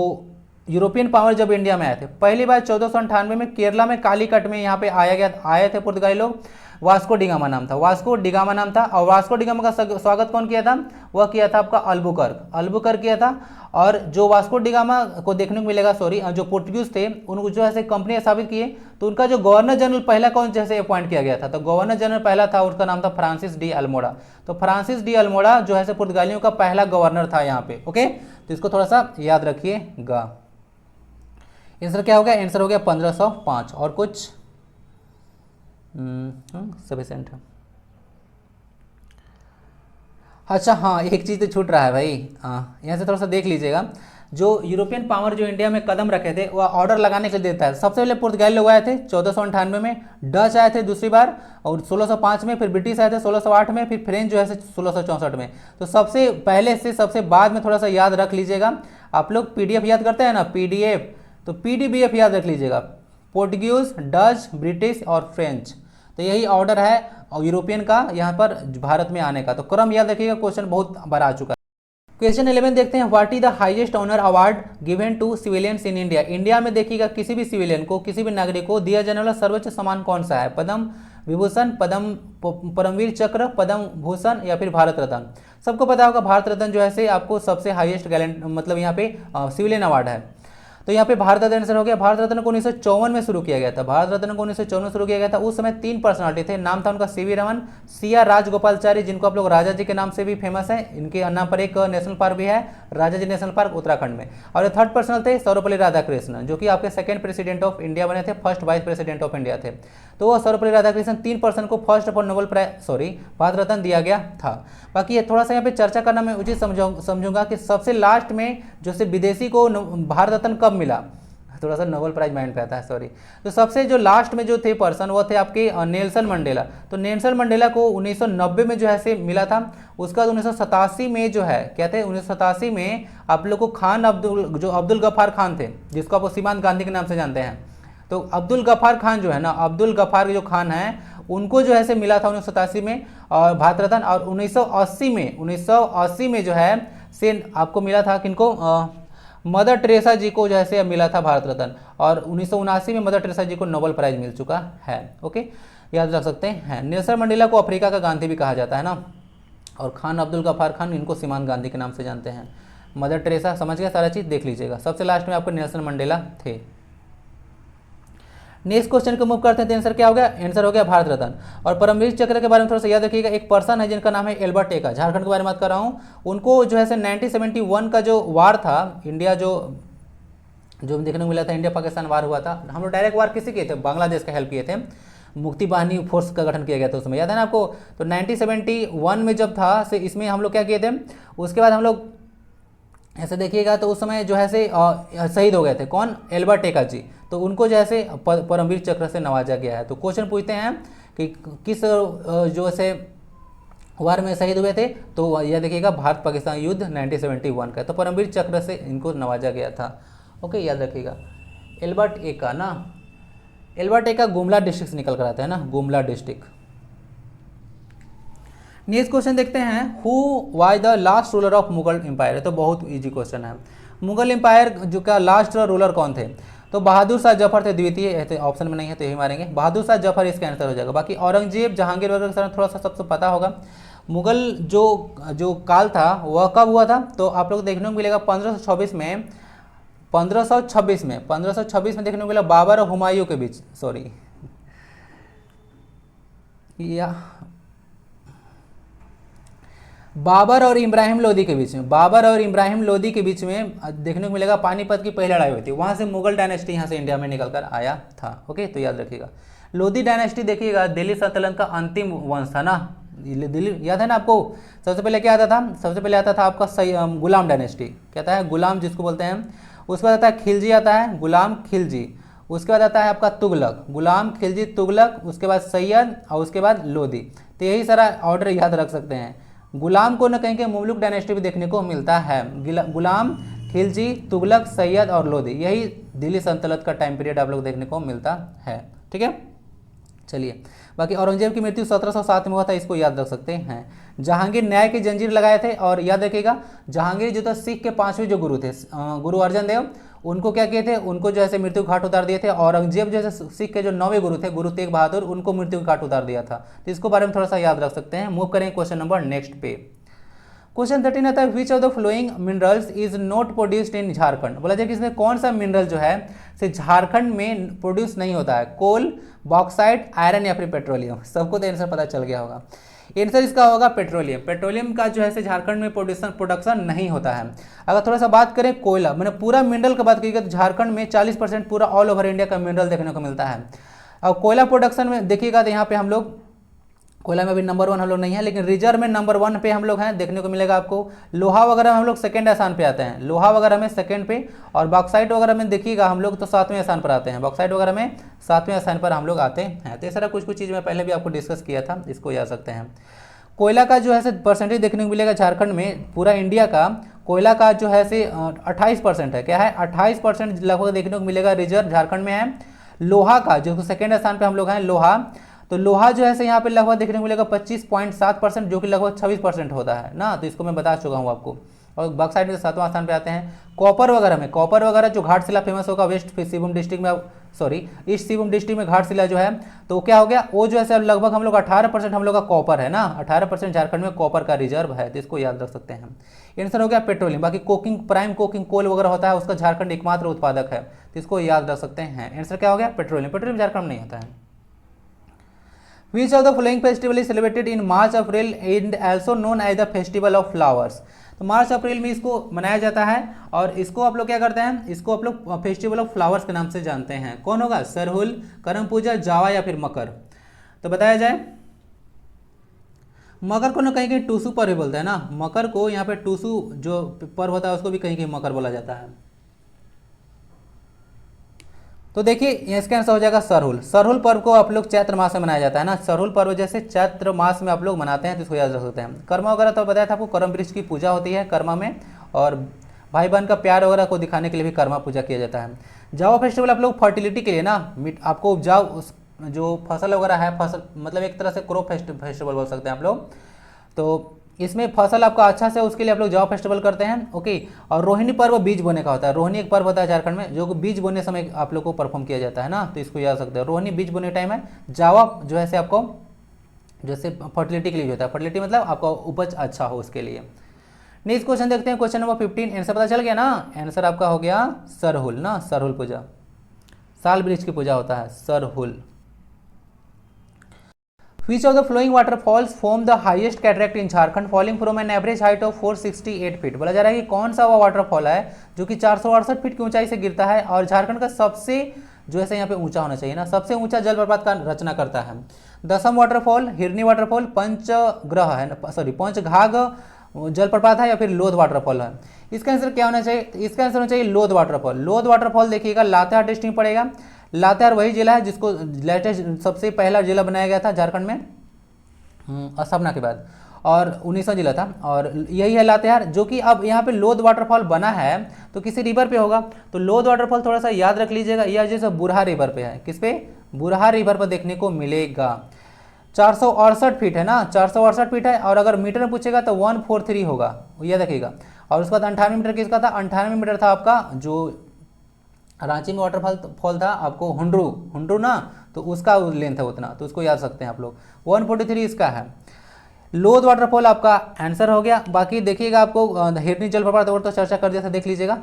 यूरोपियन पावर जब इंडिया में आए थे पहली बार 1498 में केरला में कालीकट में यहाँ पे आए थे पुर्तगाली लोग। वास्को डिगामा नाम था, वास्को डिगामा नाम था। और वास्को डिगामा का स्वागत कौन किया था, वह किया था आपका अल्बुकर्क किया था। और जो वास्को डिगामा को देखने को मिलेगा, जो पोर्टुगीज थे उनको जो है कंपनी स्थापित किए, तो उनका जो गवर्नर जनरल पहला कौन जैसे अपॉइंट किया गया था, तो गवर्नर जनरल पहला था, उसका नाम था फ्रांसिस डी अल्मोड़ा। तो फ्रांसिस डी अल्मोड़ा जो है पुर्तगालियों का पहला गवर्नर था यहाँ पे। ओके, तो इसको थोड़ा सा याद रखिएगा। आंसर क्या हो गया, आंसर हो गया 1505। और कुछ सफिशिएंट है। अच्छा हाँ, एक चीज़ तो छूट रहा है भाई। यहाँ से थोड़ा सा देख लीजिएगा। जो यूरोपियन पावर जो इंडिया में कदम रखे थे वह ऑर्डर लगाने के लिए देता है। सबसे पहले पुर्तगाली लोग आए थे 1498 में, डच आए थे दूसरी बार और 1605 में, फिर ब्रिटिश आए थे 1608 में, फिर फ्रेंच जो है 1664 में। तो सबसे पहले से सबसे बाद में थोड़ा सा याद रख लीजिएगा। आप लोग PDF याद करते हैं ना, PDF, तो PDBF याद रख लीजिएगा। पोर्टुगीज, डच, ब्रिटिश और फ्रेंच, तो यही ऑर्डर है और यूरोपियन का यहाँ पर भारत में आने का। तो क्रम याद रखिएगा, क्वेश्चन बहुत बार आ चुका है। क्वेश्चन 11 देखते हैं। What is the highest honour award given to civilians in India. India में देखिएगा किसी भी सिविलियन को, किसी भी नागरिक को दिया जाने वाला सर्वोच्च सम्मान कौन सा है, पद्म विभूषण, परमवीर चक्र, पद्म भूषण या फिर भारत रत्न। सबको पता होगा भारत रत्न जो है आपको सबसे हाईएस्ट मतलब यहाँ पे सिविलियन अवार्ड है। तो यहाँ पे भारत रत्न आंसर हो गया। भारत रत्न को 1954 में शुरू किया गया था। भारत रत्न को 1954 में शुरू किया गया था। उस समय 3 पर्सनालिटी थे। नाम था उनका CV रमन, CR राजगोपालचारी, जिनको आप लोग राजा जी के नाम से भी फेमस है। इनके नाम पर एक नेशनल पार्क भी है, राजा जी नेशनल पार्क उत्तराखंड में। और थर्ड पर्सनल थे सर्वपल्ली राधाकृष्णन, जो कि आपके सेकंड प्रेसिडेंट ऑफ इंडिया बने थे, first vice president of India थे। तो वो सर्वपल्ली राधाकृष्णन 3 पर्सन को first of all Nobel Bharat Ratna दिया गया था। बाकी ये थोड़ा सा यहाँ पे चर्चा करना मैं उचित समझूंगा कि सबसे लास्ट में जो से विदेशी को भारत रत्न कब मिला थोड़ा सा नोबेल प्राइज माइंड पे आता है, सॉरी। तो सबसे जो लास्ट में जो थे पर्सन वो थे आपके नेल्सन मंडेला। तो नेल्सन मंडेला को 1990 में जो है से मिला था। उसके बाद 1987 में जो है क्या थे, 1987 में आप लोग को खान अब्दुल गफ्फार खान थे, जिसको आप सीमांत गांधी के नाम से जानते हैं। तो अब्दुल गफ्फार खान जो है ना, अब्दुल गफ्फार जो खान है उनको जो है से मिला था 1987 में और भारत रत्न। और 1980 में जो है से आपको मिला था किनको, मदर टेरेसा जी को जो है से मिला था भारत रत्न। और 1979 में मदर टेरेसा जी को नोबेल प्राइज मिल चुका है। ओके, याद रख सकते हैं। नेल्सन मंडेला को अफ्रीका का गांधी भी कहा जाता है ना। और खान अब्दुल गफ्फार खान, इनको सीमांत गांधी के नाम से जानते हैं। मदर टेरेसा, समझ गया सारा चीज़, देख लीजिएगा। सबसे लास्ट में आपको नेल्सन मंडेला थे। नेक्स्ट क्वेश्चन को मूव करते हैं। तो आंसर क्या हो गया, आंसर हो गया भारत रत्न। और परमवीर चक्र के बारे में थोड़ा सा याद रखिएगा। एक पर्सन है जिनका नाम है एल्बर्ट एक्का, झारखंड के बारे में बात कर रहा हूँ। उनको जो है 1971 का जो वार था, इंडिया जो देखने को मिला था, इंडिया पाकिस्तान वार हुआ था। हम लोग डायरेक्ट वार किसी किए थे, बांग्लादेश का हेल्प किए थे। मुक्ति बाहिनी फोर्स का गठन किया गया था उसमें, याद है ना आपको। तो 1971 में जब था से इसमें हम लोग क्या किए थे, उसके बाद हम लोग ऐसे देखिएगा तो उस समय जो है से शहीद हो गए थे। कौन, एल्बर्ट एक्का जी। तो उनको जो है परमवीर चक्र से नवाजा गया है। तो क्वेश्चन पूछते हैं कि किस जो से वार में शहीद हुए थे, तो यह देखिएगा भारत पाकिस्तान युद्ध 1971 का। तो परमवीर चक्र से इनको नवाजा गया था। ओके, याद रखिएगा। एल्बर्ट एक्का ना, एल्बर्ट एक्का गुमला डिस्ट्रिक्ट से निकल कर आता है ना, गुमला डिस्ट्रिक्ट। नेक्स्ट क्वेश्चन देखते हैं। Who was the last ruler of Mughal empire. तो बहुत इजी क्वेश्चन है। मुगल एम्पायर जो का लास्ट रूलर कौन थे, तो बहादुर शाह जफर थे द्वितीय। ऑप्शन में नहीं है तो यही मारेंगे, बहादुर शाह जफर इसका आंसर हो जाएगा। बाकी औरंगजेब, जहांगीर वगैरह थोड़ा सा सबसे पता होगा। मुगल जो काल था वह कब हुआ था, तो आप लोग देखने को मिलेगा 1526 में देखने को मिला बाबर और हुमायूं के बीच, सॉरी या बाबर और इब्राहिम लोदी के बीच में, बाबर और इब्राहिम लोदी के बीच में देखने को मिलेगा पानीपत की पहली लड़ाई हुई थी। वहां से मुगल डायनेस्टी यहाँ से इंडिया में निकल कर आया था। ओके, तो याद रखिएगा। लोदी डायनेस्टी देखिएगा दिल्ली सल्तनत का अंतिम वंश था ना, दिल्ली, याद है ना आपको। सबसे पहले क्या आता था, सबसे पहले आता था आपका गुलाम डायनेस्टी, क्या आता है, गुलाम जिसको बोलते हैं। उसके बाद आता है खिलजी, आता है गुलाम खिलजी। उसके बाद आता है आपका तुगलक, गुलाम खिलजी तुगलक। उसके बाद सैयद और उसके बाद लोदी। तो यही सारा ऑर्डर याद रख सकते हैं। गुलाम को न कहीं के मुमलुक डायनेस्टी भी देखने को मिलता है। गुलाम, खिलजी, तुगलक, सैयद और लोदी, यही दिल्ली सल्तनत का टाइम पीरियड आप लोग देखने को मिलता है। ठीक है, चलिए। बाकी औरंगजेब की मृत्यु 1707 में हुआ था, इसको याद रख सकते हैं। जहांगीर न्याय की जंजीर लगाए थे। और याद रखिएगा जहांगीर जो था सिख के 5वें जो गुरु थे, गुरु अर्जन देव, उनको क्या किए थे, उनको जो है मृत्यु घाट उतार दिए थे। औरंगजेब जो है सिख के जो 9वें गुरु थे, गुरु तेग बहादुर, उनको मृत्यु घाट उतार दिया था। तो इसको बारे में थोड़ा सा याद रख सकते हैं। मूव करें क्वेश्चन नंबर नेक्स्ट पे। क्वेश्चन 13 आता है, विच of the flowing minerals is not produced in Jharkhand. बोला जाए कि इसमें कौन सा मिनरल जो है से झारखंड में प्रोड्यूस नहीं होता है। कोल, बॉक्साइट, आयरन या फिर पेट्रोलियम। सबको तो आंसर पता चल गया होगा। आंसर इसका होगा पेट्रोलियम। पेट्रोलियम का जो है झारखंड में प्रोडक्शन नहीं होता है। अगर थोड़ा सा बात करें कोयला, मैंने पूरा मिनरल की बात की तो झारखंड में 40% पूरा ऑल ओवर इंडिया का मिनरल देखने को मिलता है। और कोयला प्रोडक्शन में देखिएगा तो यहाँ पे हम लोग कोयला में भी नंबर 1 हम लोग नहीं है, लेकिन रिजर्व में नंबर 1 पे हम लोग हैं, देखने को मिलेगा आपको। लोहा वगैरह हम लोग सेकंड स्थान पे आते हैं, लोहा वगैरह में सेकंड पे। और बॉक्साइट वगैरह में देखिएगा हम लोग तो 7वें स्थान पर आते हैं, बॉक्साइट वगैरह में 7वें स्थान पर हम लोग आते हैं। तो ये सारा कुछ चीज़ मैं पहले भी आपको डिस्कस किया था, इसको याद सकते हैं। कोयला का जो है परसेंटेज देखने को मिलेगा झारखंड में, पूरा इंडिया का कोयला का जो है 28% है। क्या है, 28% लगभग देखने को मिलेगा रिजर्व झारखंड में है। लोहा का जो सेकेंड स्थान पे हम लोग हैं, लोहा, तो लोहा जो है यहाँ पे लगभग देखने को मिलेगा 25.7%, जो कि लगभग 26% होता है ना। तो इसको मैं बता चुका हूँ आपको। और बॉक्साइट में 7वां स्थान पे आते हैं। कॉपर वगैरह में, कॉपर वगैरह जो घाटशिला फेमस होगा वेस्ट सिंहभूम डिस्ट्रिक्ट में, सॉरी ईस्ट सिंहभूम डिस्ट्रिक्ट में घाटशिला जो है, तो क्या हो गया, वो जो है लगभग हम लोग 18% हम लोग का कॉपर है ना, 18% झारखंड में कॉपर का रिजर्व है। तो इसको याद रख सकते हैं। आंसर हो गया पेट्रोलियम। बाकी कोकिंग, प्राइम कोकिंग कोल वगैरह होता है, उसका झारखंड एकमात्र उत्पादक है। तो इसको याद रख सकते हैं। आंसर क्या हो गया, पेट्रोलियम। पेट्रोलियम झारखंड में नहीं होता है। Which of the following festival is celebrated in March April and also known as the Festival of Flowers? तो मार्च अप्रैल में इसको मनाया जाता है और इसको आप लोग क्या करते हैं, इसको आप लोग फेस्टिवल ऑफ फ्लावर्स के नाम से जानते हैं। कौन होगा, सरहुल, करम पूजा, जावा या फिर मकर। तो बताया जाए, मकर को ना कहीं कहीं टूसू पर भी बोलते हैं ना, मकर को यहाँ पे टूसू जो पर्व होता है उसको भी कहीं कहीं मकर बोला जाता है। तो देखिए इसका आंसर हो जाएगा सरहुल। सरहुल पर्व को आप लोग चैत्र मास में मनाया जाता है ना, सरहुल पर्व जैसे चैत्र मास में आप लोग मनाते हैं, तो इसको याद रख सकते हैं। कर्मा वगैरह तो बताया था आपको, कर्म वृक्ष की पूजा होती है कर्मा में, और भाई बहन का प्यार वगैरह को दिखाने के लिए भी कर्मा पूजा किया जाता है। जावा फेस्टिवल आप लोग फर्टिलिटी के लिए ना, आपको उपजाऊ जो फसल वगैरह है, फसल मतलब एक तरह से क्रॉप फेस्टिवल बोल सकते हैं आप लोग। तो इसमें फसल आपका अच्छा से उसके लिए आप लोग जावा फेस्टिवल करते हैं, ओके। और रोहिणी पर्व बीज बोने का होता है। रोहिणी एक पर्व होता है झारखंड में जो बीज बोने समय आप लोग को परफॉर्म किया जाता है ना, तो इसको याद सकते हैं। रोहिणी बीज बोने टाइम है। जावा जो है से आपको जैसे फर्टिलिटी के लिए होता है, फर्टिलिटी मतलब आपका उपज अच्छा हो उसके लिए। नेक्स्ट क्वेश्चन देखते हैं, क्वेश्चन नंबर 15। आंसर पता चल गया ना, आंसर आपका हो गया सरहुल ना, सरहुल पूजा, साल वृक्ष की पूजा होता है Sarhul. Which of the flowing waterfalls form the highest cataract in Jharkhand falling from an average height of 468 feet? बोला जा रहा है कि कौन सा वो वाटरफॉल है जो कि 468 फीट की ऊंचाई से गिरता है और झारखंड का सबसे जो है यहाँ पे ऊंचा होना चाहिए ना, सबसे ऊंचा जलप्रपात का रचना करता है। दसम वाटरफॉल, हिरनी वाटरफॉल, पंचग्रह है, सॉरी पंचघाघ जलप्रपात है, या फिर लोध वाटरफॉल है। इसका आंसर क्या होना चाहिए? इसका आंसर होना चाहिए लोध वाटरफॉल। लोध वाटरफॉल देखिएगा लातेहार डिस्ट्रिक्ट में पड़ेगा। लातेहार वही जिला है जिसको लेटेस्ट सबसे पहला जिला बनाया गया था झारखंड में स्थापना के बाद, और 19वां जिला था, और यही है लातेहार। जो कि अब यहाँ पे लोध वाटरफॉल बना है तो किसी रिवर पे होगा, तो लोध वाटरफॉल थोड़ा सा याद रख लीजिएगा, यह जैसे बुरहा रिवर पे है। किस पे? बुरहा रिवर पर देखने को मिलेगा। 468 फीट है ना, 468 फीट है, और अगर मीटर में पूछेगा तो 143 होगा, यह देखिएगा। और उसके बाद 98 मीटर किसका था? 98 मीटर था आपका जो रांची में वाटरफॉल था आपको हुंड्रू ना, तो उसका लेंथ है उतना, तो उसको याद सकते हैं आप लोग। 143 इसका है। लोध वाटरफॉल आपका आंसर हो गया। बाकी देखिएगा आपको हिरनी जलप्रपात और तो चर्चा कर जैसा देख लीजिएगा।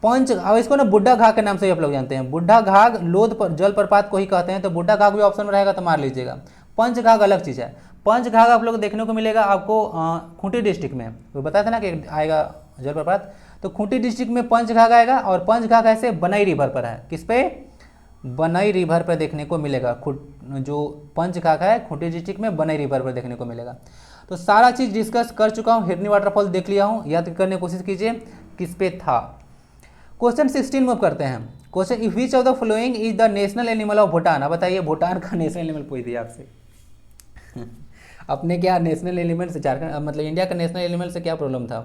अब इसको ना बुढ़ा घाघ के नाम से आप लोग जानते हैं। बुढ़ा घाघ लोध जलप्रपात को ही कहते हैं, तो बुढ़ा घाघ भी ऑप्शन में रहेगा तो मार लीजिएगा। पंचघाघ अलग चीज़ है। पंचघाघ आप लोग देखने को मिलेगा आपको खूंटी डिस्ट्रिक्ट में, वो बताया था ना कि आएगा जलप्रपात, तो खूंटी डिस्ट्रिक्ट में पंचघाघ आएगा। और पंचघाघ ऐसे बनई रिवर पर है। किस पे? बनई रिवर पर देखने को मिलेगा। जो पंचघाघ है खूंटी डिस्ट्रिक्ट में बनई रिवर पर देखने को मिलेगा। तो सारा चीज़ डिस्कस कर चुका हूँ। हिरनी वाटरफॉल देख लिया हूँ, याद करने की कोशिश कीजिए किस पे था। क्वेश्चन 16 मूव करते हैं। Question, which of the following is the national animal of Bhutan? अब बताइए भूटान का नेशनल एनिमल पूछ दिया आपसे। अपने क्या नेशनल एनिमल से झारखंड मतलब इंडिया का नेशनल एनिमल से क्या प्रॉब्लम था?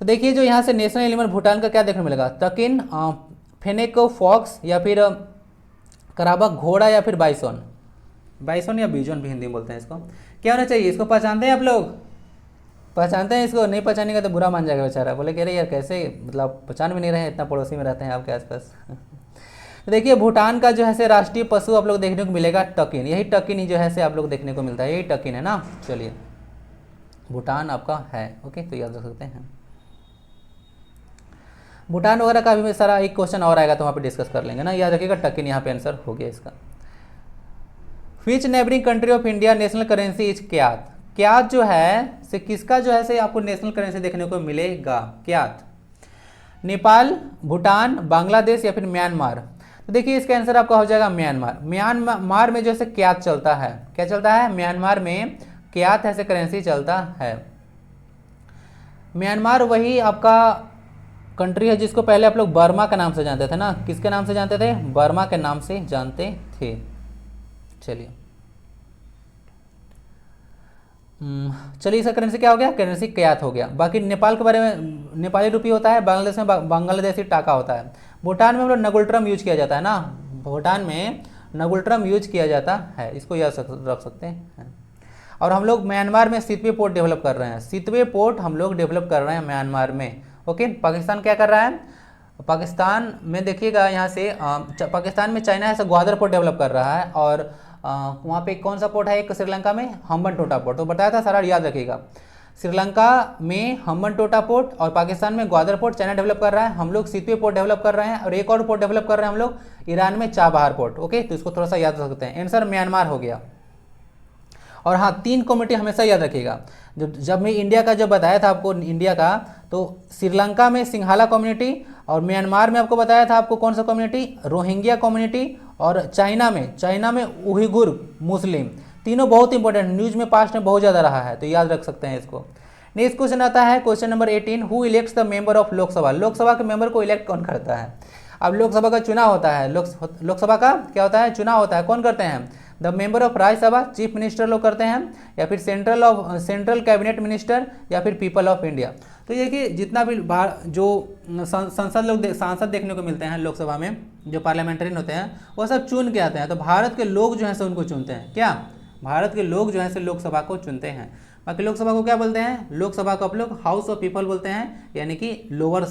तो देखिए जो यहाँ से नेशनल एनिमल भूटान का क्या देखने को मिलेगा? तकिन, फेनेको फॉक्स, या फिर कराबा घोड़ा, या फिर बाइसोन। बाइसोन या बीजोन भी हिंदी में बोलते हैं इसको। क्या होना चाहिए? इसको पहचानते हैं आप लोग? पहचानते हैं इसको? नहीं पहचानेगा तो बुरा मान जाएगा बेचारा, बोले कह रहे यार कैसे, मतलब पहचान भी नहीं रहे, इतना पड़ोसी में रहते हैं आपके आसपास। तो देखिए भूटान का जो है से राष्ट्रीय पशु आप लोग देखने को मिलेगा टकिन। यही टकिन ही जो है से आप लोग देखने को मिलता है, यही टकिन है ना। चलिए भूटान आपका है, ओके, तो याद रख सकते हैं। भूटान वगैरह का भी सारा एक क्वेश्चन और आएगा तो वहाँ पे डिस्कस कर लेंगे ना, याद रखिएगा। टकिन यहाँ पे आंसर हो गया इसका। विच neighbouring country of India national currency is क्यात? क्यात जो है से किसका जो है से आपको नेशनल करेंसी देखने को मिलेगा? क्यात। नेपाल, भूटान, बांग्लादेश, या फिर म्यांमार? तो देखिए इसका आंसर आपका हो जाएगा म्यांमार। म्यांमार में जो है क्यात चलता है। क्या चलता है? म्यांमार में क्यात ऐसे करेंसी चलता है। म्यांमार वही आपका कंट्री है जिसको पहले आप लोग बर्मा के नाम से जानते थे ना। किसके नाम से जानते थे? बर्मा के नाम से जानते थे। चलिए इसका करेंसी क्या हो गया? करेंसी क्यात हो गया। बाकी नेपाल के बारे में नेपाली रुपी होता है, बांग्लादेश में बांग्लादेशी टाका होता है। भूटान में हम लोग नगुल्ट्रम यूज किया जाता है ना, भूटान में नगुल्ट्रम यूज किया जाता है, इसको याद रख सकते हैं। और हम लोग म्यांमार में सितवे पोर्ट डेवलप कर रहे हैं। सितवे पोर्ट हम लोग डेवलप कर रहे हैं म्यांमार में, ओके। पाकिस्तान क्या कर रहा है? पाकिस्तान में देखिएगा यहाँ से पाकिस्तान में चाइना ऐसा ग्वादर पोर्ट डेवलप कर रहा है, और वहाँ पे कौन सा पोर्ट है? एक श्रीलंका में हम्बनटोटा पोर्ट, तो बताया था सारा, याद रखिएगा। श्रीलंका में हम्बनटोटा पोर्ट और पाकिस्तान में ग्वादर पोर्ट चाइना डेवलप कर रहा है। हम लोग सितवे पोर्ट डेवलप कर रहे हैं, और एक और पोर्ट डेवलप कर रहे हैं हम लोग ईरान में चाबहार पोर्ट, ओके। तो इसको थोड़ा सा याद रख सकते हैं। आंसर म्यांमार हो गया। और हाँ, 3 कम्युनिटी हमेशा याद रखिएगा। जब मैं इंडिया का जब बताया था आपको इंडिया का, तो श्रीलंका में सिंघाला कम्युनिटी, और म्यांमार में आपको बताया था आपको कौन सा कम्युनिटी? रोहिंग्या कम्युनिटी, और चाइना में उइगुर मुस्लिम। तीनों बहुत इंपॉर्टेंट, न्यूज में पास्ट में बहुत ज़्यादा रहा है, तो याद रख सकते हैं इसको। नेक्स्ट क्वेश्चन आता है question number 18। Who elects the member of Lok Sabha? Lok Sabha के मेंबर को इलेक्ट कौन करता है? अब लोकसभा का चुनाव होता है, लोकसभा का क्या होता है, चुनाव होता है, कौन करते हैं, the member of Rajya Sabha, chief minister लोग करते हैं, या फिर सेंट्रल कैबिनेट मिनिस्टर, या फिर पीपल ऑफ इंडिया। तो ये कि जितना भी जो सांसद देखने को मिलते हैं लोकसभा में, जो पार्लियामेंट्रियन होते हैं, वो सब चुन के आते हैं। तो भारत के लोग जो हैं से उनको चुनते हैं, क्या भारत के लोग जो हैं से लोकसभा को चुनते हैं। बाकी लोकसभा को क्या बोलते हैं, लोकसभा को आप लोग हाउस ऑफ पीपल बोलते हैं, यानी कि लोअर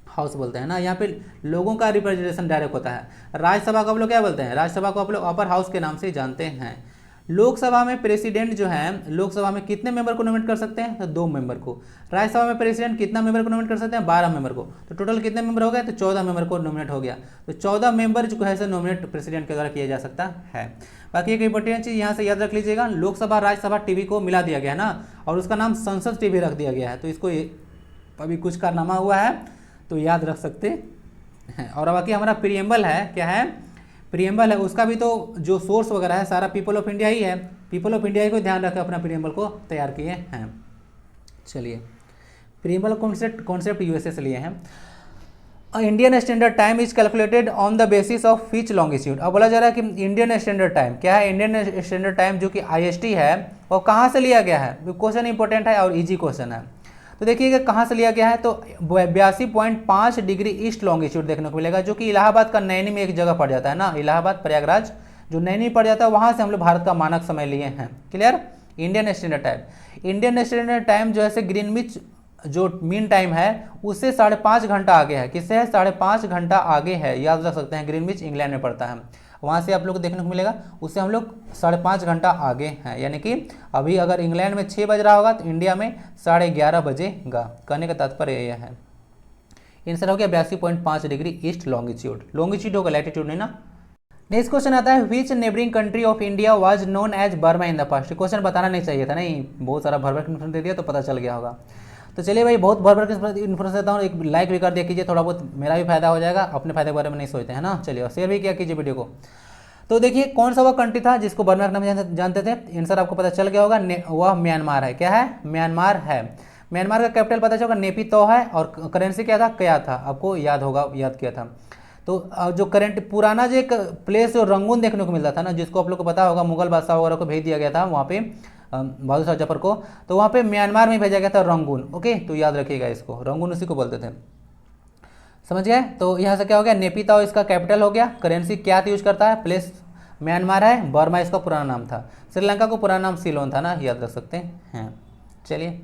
हाउस बोलते हैं ना, यहाँ पे लोगों का रिप्रेजेंटेशन डायरेक्ट होता है। राज्यसभा को आप लोग क्या बोलते हैं, राज्यसभा को आप लोग अपर हाउस के नाम से जानते हैं। लोकसभा में प्रेसिडेंट जो है, लोकसभा में कितने मेंबर को नोमिनेट कर सकते हैं, तो 2 मेंबर को। राज्यसभा में प्रेसिडेंट कितना मेंबर को नोमिनेट कर सकते हैं, 12 मेंबर को। तो टोटल कितने मेंबर हो गए, तो 14 मेंबर को नोमिनेट हो गया। तो 14 मेंबर जो है नोमिनेट प्रेसिडेंट के द्वारा किया जा सकता है। बाकी एक इंपॉर्टेंट चीज़ यहाँ से याद रख लीजिएगा, लोकसभा राज्यसभा टीवी को मिला दिया गया है ना, और उसका नाम संसद टीवी रख दिया गया है। तो इसको अभी कुछ कारनामा हुआ है तो याद रख सकते हैं। और बाकी हमारा प्रीएम्बल है, क्या है, प्रीएम्बल है, उसका भी तो जो सोर्स वगैरह है सारा पीपल ऑफ इंडिया ही है। पीपल ऑफ इंडिया ही को ध्यान रखकर अपना प्रीएम्बल को तैयार किए हैं। चलिए, प्रीएम्बल कॉन्सेप्ट यूएसए से लिए हैं। Indian standard time is calculated on the basis of which longitude. अब बोला जा रहा है कि इंडियन स्टैंडर्ड टाइम क्या है, इंडियन स्टैंडर्ड टाइम जो कि IST है, वो कहाँ से लिया गया है। क्वेश्चन इंपॉर्टेंट है और इजी क्वेश्चन है। तो देखिएगा कहाँ से लिया गया है, तो 82.5 डिग्री ईस्ट लॉन्गिट्यूड देखने को मिलेगा, जो कि इलाहाबाद का नैनी में एक जगह पड़ जाता है ना, इलाहाबाद प्रयागराज जो नैनी पड़ जाता है, वहाँ से हम लोग भारत का मानक समय लिए हैं। Clear. Indian standard time, Indian standard time जो है ग्रीनविच जो मीन टाइम है उससे 5.5 घंटा आगे है। किससे है, 5.5 घंटा आगे है, याद रख सकते हैं। ग्रीनविच इंग्लैंड में पड़ता है, वहाँ से आप लोग को देखने को मिलेगा, उससे हम लोग 5.5 घंटा आगे हैं। यानी कि अभी अगर इंग्लैंड में 6 बज रहा होगा तो इंडिया में 11:30 बजेगा। कहने का तात्पर्य यह है। आंसर हो गया 82.5 डिग्री ईस्ट लॉन्गिट्यूड। लॉन्गिट्यूड होगा, लैटिट्यूड नहीं ना। नेक्स्ट क्वेश्चन आता है, which neighbouring country of India was known as Burma in the past. Question बताना नहीं चाहिए था, नहीं बहुत सारा भर इन्फॉर्मेशन दे दिया तो पता चल गया होगा। तो चलिए भाई, बहुत भर इन्फॉर्मेशन देता हूँ, एक लाइक भी कर दिया कीजिए, थोड़ा बहुत मेरा भी फायदा हो जाएगा, अपने फायदे के बारे में नहीं सोचते हैं ना। चलिए, और शेयर भी किया कीजिए वीडियो को। तो देखिए कौन सा वह कंट्री था जिसको बर्मा के नाम जानते थे, आंसर आपको पता चल गया होगा, वह म्यांमार है। क्या है, म्यांमार है। म्यांमार का कैपिटल पता चला, नेपितो है, और करेंसी क्या था, क्या था, आपको याद होगा, याद किया था। तो जो करेंट पुराना जो एक प्लेस जो रंगून देखने को मिलता था ना, जिसको आप लोग को पता होगा, मुगल बादशाह वगैरह को भेज दिया गया था वहाँ पे, बहादुर शाह जफर को, तो वहाँ पे म्यांमार में भेजा गया था रंगून। ओके, तो याद रखिएगा इसको, रंगून उसी को बोलते थे, समझ गए। तो यहाँ से क्या हो गया, नेपिताओ इसका कैपिटल हो गया, करेंसी क्या यूज करता है, प्लेस म्यांमार है, बर्मा इसका पुराना नाम था, श्रीलंका को पुराना नाम सिलोन था ना, याद रख सकते हैं। चलिए,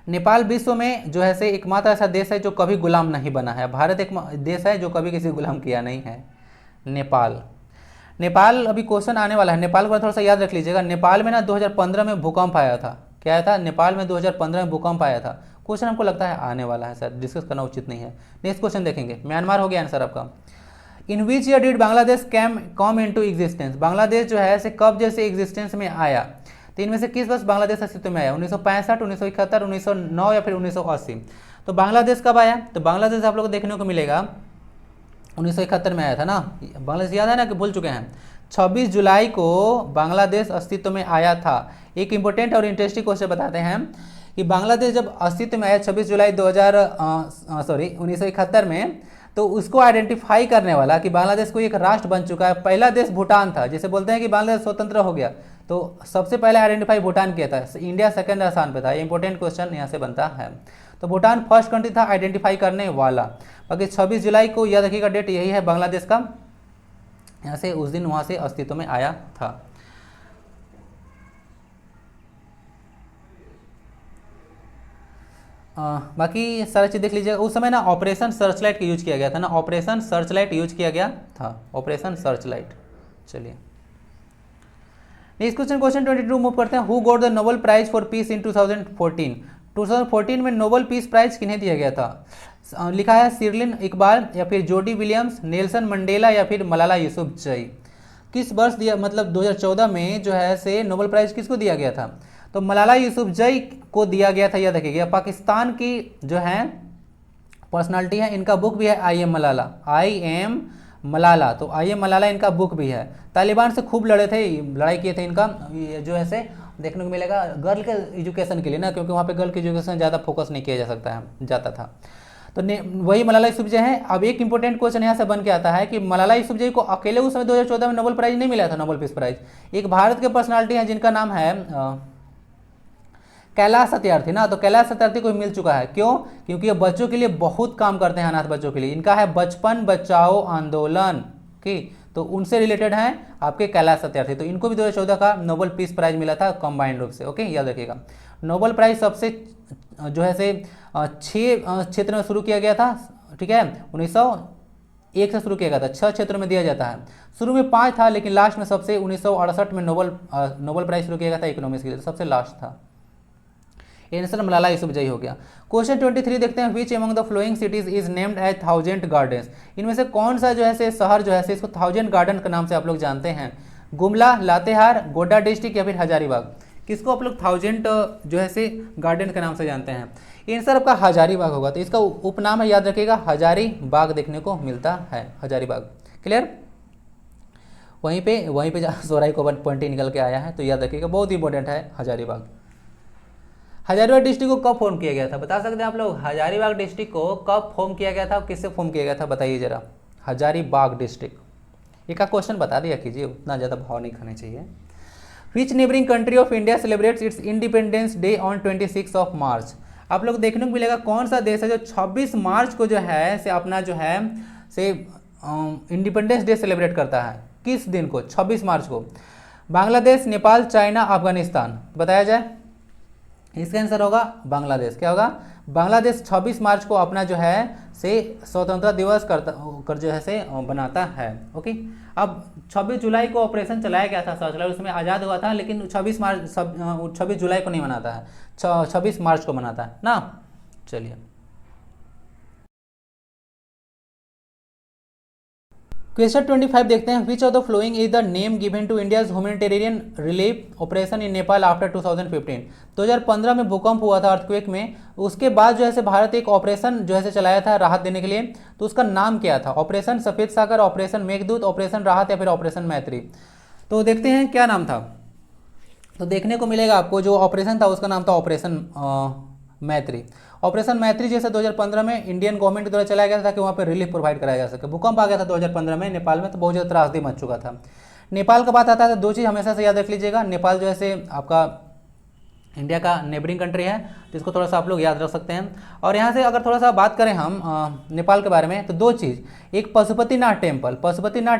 नेपाल विश्व में जो है से एकमात्र ऐसा देश है जो कभी गुलाम नहीं बना है। भारत एक देश है जो कभी किसी गुलाम किया नहीं है, नेपाल। नेपाल अभी क्वेश्चन आने वाला है, नेपाल को थोड़ा सा याद रख लीजिएगा। नेपाल में ना 2015 में भूकंप आया था। क्या आया था, नेपाल में 2015 में भूकंप आया था। क्वेश्चन हमको लगता है आने वाला है, सर डिस्कस करना उचित नहीं है। नेक्स्ट क्वेश्चन देखेंगे, म्यांमार हो गया आंसर आपका। In which year did Bangladesh come into existence. Bangladesh जो है ऐसे कब जैसे एग्जिस्टेंस में आया, तो इनमें से किस वर्ष बांग्लादेश अस्तित्व में आया, 1965, 1971, 1909 या फिर 1980। तो बांग्लादेश कब आया, तो बांग्लादेश आप लोग को देखने को मिलेगा 1971 में आया था ना। बांग्लादेश याद है ना कि भूल चुके हैं। 26 जुलाई को बांग्लादेश अस्तित्व में आया था। एक इंपॉर्टेंट और इंटरेस्टिंग क्वेश्चन बताते हैं कि बांग्लादेश जब अस्तित्व में आया 26 जुलाई 1971 में, तो उसको आइडेंटिफाई करने वाला कि बांग्लादेश को एक राष्ट्र बन चुका है। पहला देश भूटान था, जिसे बोलते हैं कि बांग्लादेश स्वतंत्र हो गया, तो सबसे पहले आइडेंटिफाई भूटान किया था। इंडिया सेकंड स्थान पे था। ये इंपॉर्टेंट क्वेश्चन यहाँ से बनता है। तो भूटान फर्स्ट कंट्री था आइडेंटिफाई करने वाला। बाकी 26 जुलाई को याद रखिएगा, डेट यही है बांग्लादेश का, यहाँ से उस दिन वहाँ से अस्तित्व में आया था। बाकी सारी चीज़ देख लीजिएगा। उस समय ना ऑपरेशन सर्चलाइट का यूज किया गया था ना, ऑपरेशन सर्चलाइट यूज किया गया था, ऑपरेशन सर्चलाइट। चलिए, नेक्स्ट क्वेश्चन 22 मूव करते हैं। Who got the Nobel prize for peace in 2014। 2014 में नोबेल पीस प्राइज किन्हें दिया गया था। लिखा है शिर्लिन इकबाल, या फिर जोडी विलियम्स, नेल्सन मंडेला, या फिर मलाला यूसुफजई। किस वर्ष दिया, मतलब 2014 में जो है से नोबेल प्राइज किसको दिया गया था, तो मलाला यूसुफजई को दिया गया था। याद रखिएगा, पाकिस्तान की जो है पर्सनालिटी है, इनका बुक भी है I am Malala, I am Malala. तो आई एम मलाला इनका बुक भी है। तालिबान से खूब लड़े थे, लड़ाई किए थे। इनका जो है से देखने को मिलेगा गर्ल के एजुकेशन के लिए ना, क्योंकि वहाँ पे गर्ल के एजुकेशन ज़्यादा फोकस नहीं किया जा सकता है, जाता था। तो वही मलाला यूसुफजई है। अब एक इंपॉर्टेंट क्वेश्चन यहाँ से बन के आता है कि मलाला यूसुफजई को अकेले उस समय 2014 में नोबेल प्राइज नहीं मिला था, नोबेल पीस प्राइज। एक भारत के पर्सनालिटी हैं जिनका नाम है कैलाश सत्यार्थी ना, तो कैलाश सत्यार्थी को मिल चुका है। क्यों? क्योंकि ये बच्चों के लिए बहुत काम करते हैं, अनाथ बच्चों के लिए। इनका है बचपन बचाओ आंदोलन की, तो उनसे रिलेटेड हैं आपके कैलाश सत्यार्थी। तो इनको भी 2014 का नोबेल पीस प्राइज मिला था कंबाइंड रूप से। ओके, याद रखिएगा। नोबेल प्राइज सबसे जो है से 6 क्षेत्र में शुरू किया गया था, ठीक है, 1901 से शुरू किया गया था। 6 क्षेत्रों में दिया जाता है। शुरू में 5 था, लेकिन लास्ट में सबसे 1968 में नोबेल प्राइज शुरू किया गया था इकोनॉमिक्स के लिए, सबसे लास्ट था। आंसर मलाला यूसुफजई हो गया। क्वेश्चन 23 देखते हैं, which among the following cities is named as 1000 gardens. इनमें से कौन सा जो है से शहर जो है से इसको 1000 गार्डन के नाम से आप लोग जानते हैं? गुमला, लातेहार, गोड्डा डिस्ट्रिक्ट या फिर हजारीबाग? किसको आप लोग 1000 जो है से गार्डन के नाम से जानते हैं? आंसर आपका हजारीबाग होगा। तो इसका उपनाम है, याद रखिएगा, हजारीबाग देखने को मिलता है, हजारीबाग। क्लियर? वहीं पे सोराई को पॉइंट निकल के आया है, तो याद रखिएगा, बहुत इंपॉर्टेंट है हजारीबाग। हजारीबाग डिस्ट्रिक्ट को कब फॉर्म किया गया था, बता सकते हैं आप लोग? हजारीबाग डिस्ट्रिक्ट को कब फॉर्म किया गया था, किससे फॉर्म किया गया था, बताइए जरा। हजारीबाग डिस्ट्रिक्ट, एक क्वेश्चन बता दिया कीजिए, उतना ज़्यादा भाव नहीं खाने चाहिए। विच neighbouring country of India celebrates it's independence day on 26 मार्च? आप लोग देखने को मिलेगा कौन सा देश है जो 26 मार्च को जो है से अपना जो है से इंडिपेंडेंस डे सेलिब्रेट करता है? किस दिन को? 26 मार्च को। बांग्लादेश, नेपाल, चाइना, अफगानिस्तान? बताया जाए। इसका आंसर होगा बांग्लादेश। क्या होगा? बांग्लादेश 26 मार्च को अपना जो है से स्वतंत्रता दिवस कर जो है से बनाता है। ओके, अब 26 जुलाई को ऑपरेशन चलाया गया था सर्चलाइट, उसमें आज़ाद हुआ था, लेकिन 26 जुलाई को नहीं मनाता है, 26 मार्च को मनाता है ना। चलिए, क्वेश्चन 25 देखते हैं, which of the following is the name given to India's humanitarian relief operation in Nepal after 2015? 2015 में भूकंप हुआ था, अर्थक्वेक में, उसके बाद जो है से भारत एक ऑपरेशन जो है से चलाया था राहत देने के लिए, तो उसका नाम क्या था? ऑपरेशन सफेद सागर, ऑपरेशन मेघदूत, ऑपरेशन राहत या फिर ऑपरेशन मैत्री? तो देखते हैं क्या नाम था। तो देखने को मिलेगा आपको जो ऑपरेशन था उसका नाम था ऑपरेशन मैत्री। ऑपरेशन मैत्री जैसे 2015 में इंडियन गवर्नमेंट के द्वारा चलाया गया था ताकि वहाँ पे रिलीफ प्रोवाइड कराया जा सके। भूकंप आ गया था 2015 में नेपाल में, तो बहुत ज़्यादा त्रासदी मच चुका था। नेपाल का बात आता है तो 2 चीज़ हमेशा से याद रख लीजिएगा। नेपाल जो है से आपका इंडिया का नेबरिंग कंट्री है, तो इसको थोड़ा सा आप लोग याद रख सकते हैं। और यहाँ से अगर थोड़ा सा बात करें हम नेपाल के बारे में, तो 2 चीज़, एक पशुपतिनाथ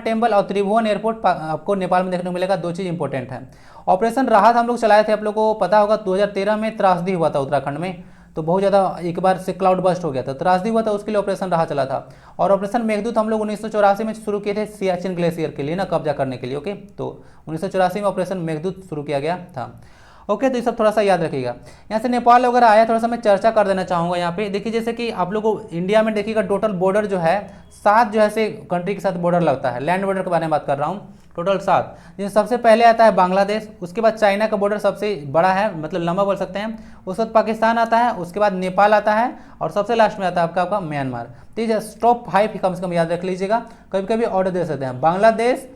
टेम्पल और त्रिभुवन एयरपोर्ट आपको नेपाल में देखने को मिलेगा। 2 चीज़ इंपॉर्टेंट है। ऑपरेशन राहत हम लोग चलाए थे, आप लोग को पता होगा 2013 में त्रासदी हुआ था उत्तराखंड में, तो बहुत ज़्यादा एक बार से क्लाउड बस्ट हो गया था, त्रासदी हुआ था, उसके लिए ऑपरेशन राहत चला था। और ऑपरेशन मेघदूत हम लोग 1984 में शुरू किए थे, सियाचिन ग्लेशियर के लिए ना, कब्जा करने के लिए। ओके, तो 1984 में ऑपरेशन मेघदूत शुरू किया गया था। ओके, तो ये सब थोड़ा सा याद रखिएगा। यहाँ से नेपाल वगैरह आया, थोड़ा सा मैं चर्चा कर देना चाहूँगा। यहाँ पे देखिए, जैसे कि आप लोग को इंडिया में देखिएगा टोटल बॉर्डर जो है 7 जो है से कंट्री के साथ बॉर्डर लगता है, लैंड बॉर्डर के बारे में बात कर रहा हूँ, टोटल 7। जिसमें सबसे पहले आता है बांग्लादेश, उसके बाद चाइना का बॉर्डर सबसे बड़ा है, मतलब लंबा बोल सकते हैं, उसके बाद पाकिस्तान आता है, उसके बाद नेपाल आता है, और सबसे लास्ट में आता है आपका म्यांमार। तो ये टॉप 5 कम से कम याद रख लीजिएगा, कभी कभी ऑर्डर दे सकते हैं, Bangladesh,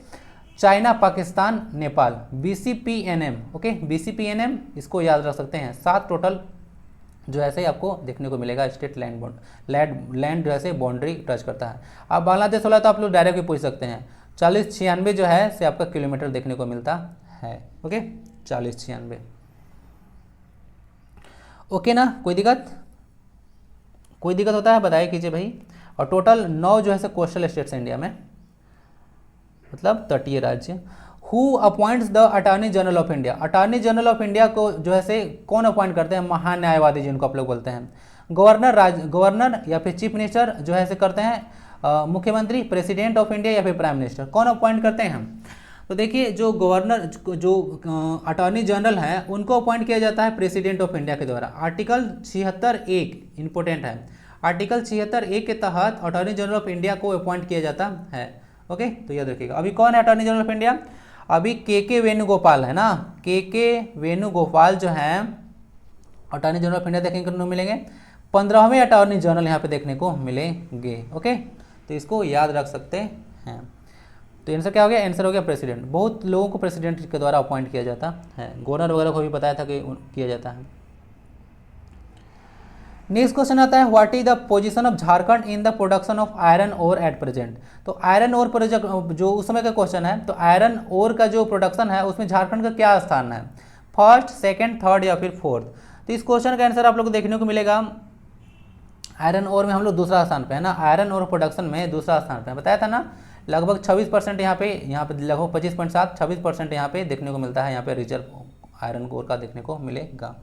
China, Pakistan, Nepal, BCPNM। Okay, BCPNM इसको याद रख सकते हैं। 7 टोटल जो ऐसे ही आपको देखने को मिलेगा, स्टेट लैंड जो ऐसे बाउंड्री टच करता है। अब बांग्लादेश वाला तो आप लोग डायरेक्ट भी पूछ सकते हैं, 4096 जो है से आपका किलोमीटर देखने को मिलता है। ओके, 4096। ओके ना, कोई दिक्कत होता है बताइए कीजिए भाई। और टोटल 9 जो है से कोस्टल स्टेट्स इंडिया में, मतलब तटीय राज्य। Who appoints the attorney general of India? Attorney general of India को जो है से कौन अपॉइंट करते हैं? महान्यायवादी जिनको आप लोग बोलते हैं। गवर्नर या फिर चीफ मिनिस्टर जो है से करते हैं, मुख्यमंत्री, प्रेसिडेंट ऑफ इंडिया या फिर प्राइम मिनिस्टर, कौन अपॉइंट करते हैं हम? तो देखिए, जो गवर्नर जो अटॉर्नी जनरल है उनको अपॉइंट किया जाता है प्रेसिडेंट ऑफ इंडिया के द्वारा। आर्टिकल 76(1) इंपॉर्टेंट है, आर्टिकल 76(1) के तहत अटॉर्नी जनरल ऑफ इंडिया को अपॉइंट किया जाता है। ओके, तो याद रखिएगा। अभी कौन है अटॉर्नी जनरल ऑफ इंडिया? अभी के वेणुगोपाल है ना, के वेणुगोपाल जो है अटॉर्नी जनरल ऑफ इंडिया देखने को मिलेंगे। 15वें अटॉर्नी जनरल यहाँ पे देखने को मिलेंगे। ओके, तो इसको याद रख सकते हैं। तो आंसर क्या हो गया? आंसर हो गया प्रेसिडेंट। बहुत लोगों को प्रेसिडेंट के द्वारा अपॉइंट किया जाता है, गवर्नर वगैरह को भी बताया था कि किया जाता है। नेक्स्ट क्वेश्चन आता है what is the position of Jharkhand in the production of iron ore at present. तो आयरन ओर प्रोजेक्ट जो उस समय का क्वेश्चन है, तो आयरन ओर का जो प्रोडक्शन है उसमें झारखंड का क्या स्थान है, फर्स्ट, सेकंड, थर्ड या फिर फोर्थ। तो इस क्वेश्चन का आंसर आप लोग को देखने को मिलेगा आयरन ओर में हम लोग दूसरा स्थान पे है ना, आयरन ओर प्रोडक्शन में दूसरा स्थान पे बताया था ना। लगभग 26% यहाँ पे लगभग 25.7 26% यहाँ पे देखने को मिलता है, यहाँ पे रिजर्व आयरन ओर का देखने को मिलेगा।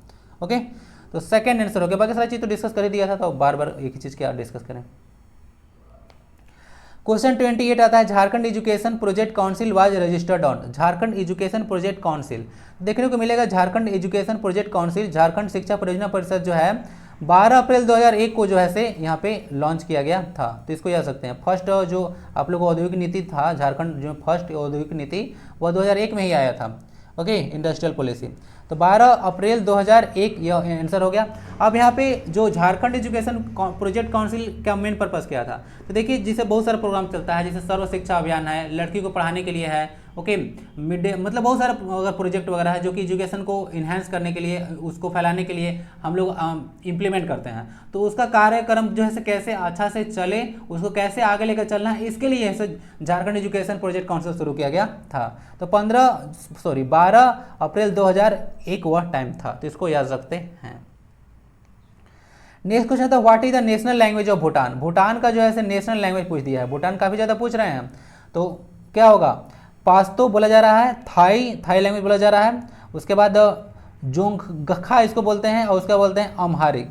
ओके, तो सेकंड आंसर हो गया। बाकी सारा चीज तो डिस्कस कर ही दिया था, तो बार बार एक ही चीज क्या डिस्कस करें। क्वेश्चन 28 आता है Jharkhand education project council was registered on. Jharkhand education project council देखने को मिलेगा, Jharkhand education project council Jharkhand शिक्षा परियोजना परिषद जो है 12 अप्रैल 2001 को जो है से यहाँ पे लॉन्च किया गया था। तो इसको याद सकते हैं। फर्स्ट जो आप लोग औद्योगिक नीति था झारखंड जो फर्स्ट औद्योगिक नीति वह 2001 में ही आया था। Okay, industrial policy. तो 12 अप्रैल 2001 यह आंसर हो गया। अब यहाँ पे जो झारखंड एजुकेशन प्रोजेक्ट काउंसिल का मेन पर्पस क्या था, तो देखिए जिसे बहुत सारा प्रोग्राम चलता है, जैसे सर्व शिक्षा अभियान है, लड़की को पढ़ाने के लिए है, ओके, मिड डे, मतलब बहुत सारा अगर प्रोजेक्ट वगैरह है जो कि एजुकेशन को इन्हेंस करने के लिए, उसको फैलाने के लिए हम लोग इम्प्लीमेंट करते हैं। तो उसका कार्यक्रम जो है कैसे अच्छा से चले, उसको कैसे आगे लेकर चलना है, इसके लिए झारखंड एजुकेशन प्रोजेक्ट काउंसिल शुरू किया गया था। तो 12 अप्रैल 2001 वह टाइम था, तो इसको याद रखते हैं। नेक्स्ट क्वेश्चन था what is the national language of Bhutan. Bhutan का जो है नेशनल लैंग्वेज पूछ दिया है, भूटान काफी ज्यादा पूछ रहे हैं। तो क्या होगा, पास्तो बोला जा रहा है, थाई लैंग्वेज बोला जा रहा है, उसके बाद जोंगखा इसको बोलते हैं, और उसका बोलते हैं अम्हारिक।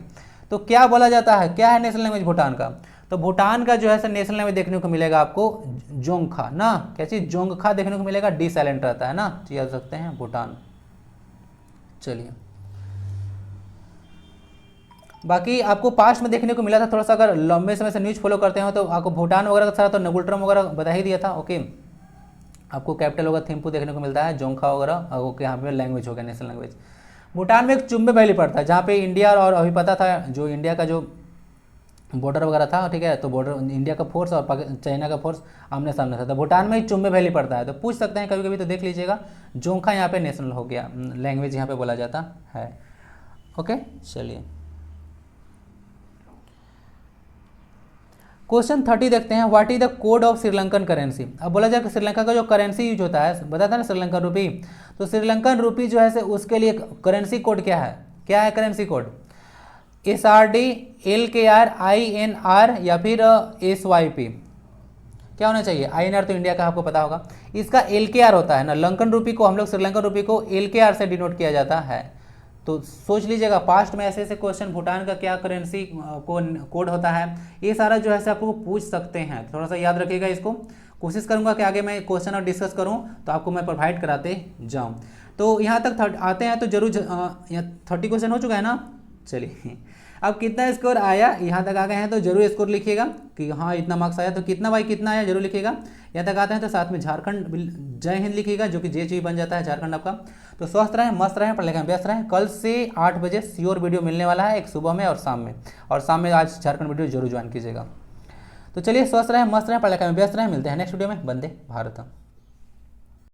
तो क्या बोला जाता है, क्या है नेशनल लैंग्वेज भूटान का, तो भूटान का जो है नेशनल लैंग्वेज देखने को मिलेगा आपको जोंगखा ना, क्या चीज जोंगखा देखने को मिलेगा, डी साइलेंट रहता है ना, याद सकते हैं भूटान। चलिए, बाकी आपको पास्ट में देखने को मिला था थोड़ा सा, अगर लंबे समय से न्यूज फॉलो करते हो तो आपको भूटान वगैरह का सारा तो नगुल्ट्रम वगैरह बता ही दिया था। ओके, आपको कैपिटल होगा थिम्पू देखने को मिलता है, जोंगखा वगैरह, ओके, यहाँ पे लैंग्वेज हो गया नेशनल लैंग्वेज। भूटान में एक चुम्बे वैली पड़ता है जहाँ पे इंडिया और अभी पता था जो इंडिया का जो बॉर्डर वगैरह था, ठीक है, तो बॉर्डर इंडिया का फोर्स और चाइना का फोर्स आमने सामने था, तो भूटान में ही चुम्बे वैली पड़ता है। तो पूछ सकते हैं कभी कभी, तो देख लीजिएगा जोंगखा यहाँ पे नेशनल हो गया, लैंग्वेज यहाँ पे बोला जाता है। ओके, चलिए क्वेश्चन 30 देखते हैं what is the code of Sri Lankan currency. अब बोला जाए कि श्रीलंका का जो करेंसी यूज होता है, बताया था ना श्रीलंकन रूपी, तो श्रीलंकन रूपी जो है उसके लिए करेंसी कोड क्या है currency code, SRD, LKR, INR या फिर SYP, क्या होना चाहिए, INR तो इंडिया का आपको पता होगा, इसका LKR होता है ना, लंकन रूपी को हम लोग श्रीलंकन रूपी को LKR से डिनोट किया जाता है। तो सोच लीजिएगा पास्ट में ऐसे ऐसे क्वेश्चन, भूटान का क्या करेंसी कोड होता है, ये सारा जो है आपको पूछ सकते हैं, थोड़ा सा याद रखिएगा इसको। कोशिश करूंगा कि आगे मैं क्वेश्चन और डिस्कस करूं तो आपको मैं प्रोवाइड कराते जाऊं। तो यहाँ तक आते हैं तो जरूर, यहाँ 30 क्वेश्चन हो चुका है ना। चलिए, अब कितना स्कोर आया, यहाँ तक आ गए हैं तो जरूर स्कोर लिखिएगा कि हाँ इतना मार्क्स आया, तो कितना भाई कितना आया जरूर लिखिएगा। यहाँ तक आते हैं तो साथ में झारखंड जय हिंद लिखिएगा, जो कि JHV बन जाता है झारखंड आपका। तो स्वस्थ रहें, मस्त रहें, पढ़ाई में व्यस्त रहें। कल से 8 बजे श्योर वीडियो मिलने वाला है, एक सुबह में और शाम में, और शाम में आज झारखंड वीडियो जरूर ज्वाइन कीजिएगा। तो चलिए, स्वस्थ रहें, मस्त रहें, पढ़ाई में व्यस्त रहें, मिलते हैं नेक्स्ट वीडियो में। वंदे भारत।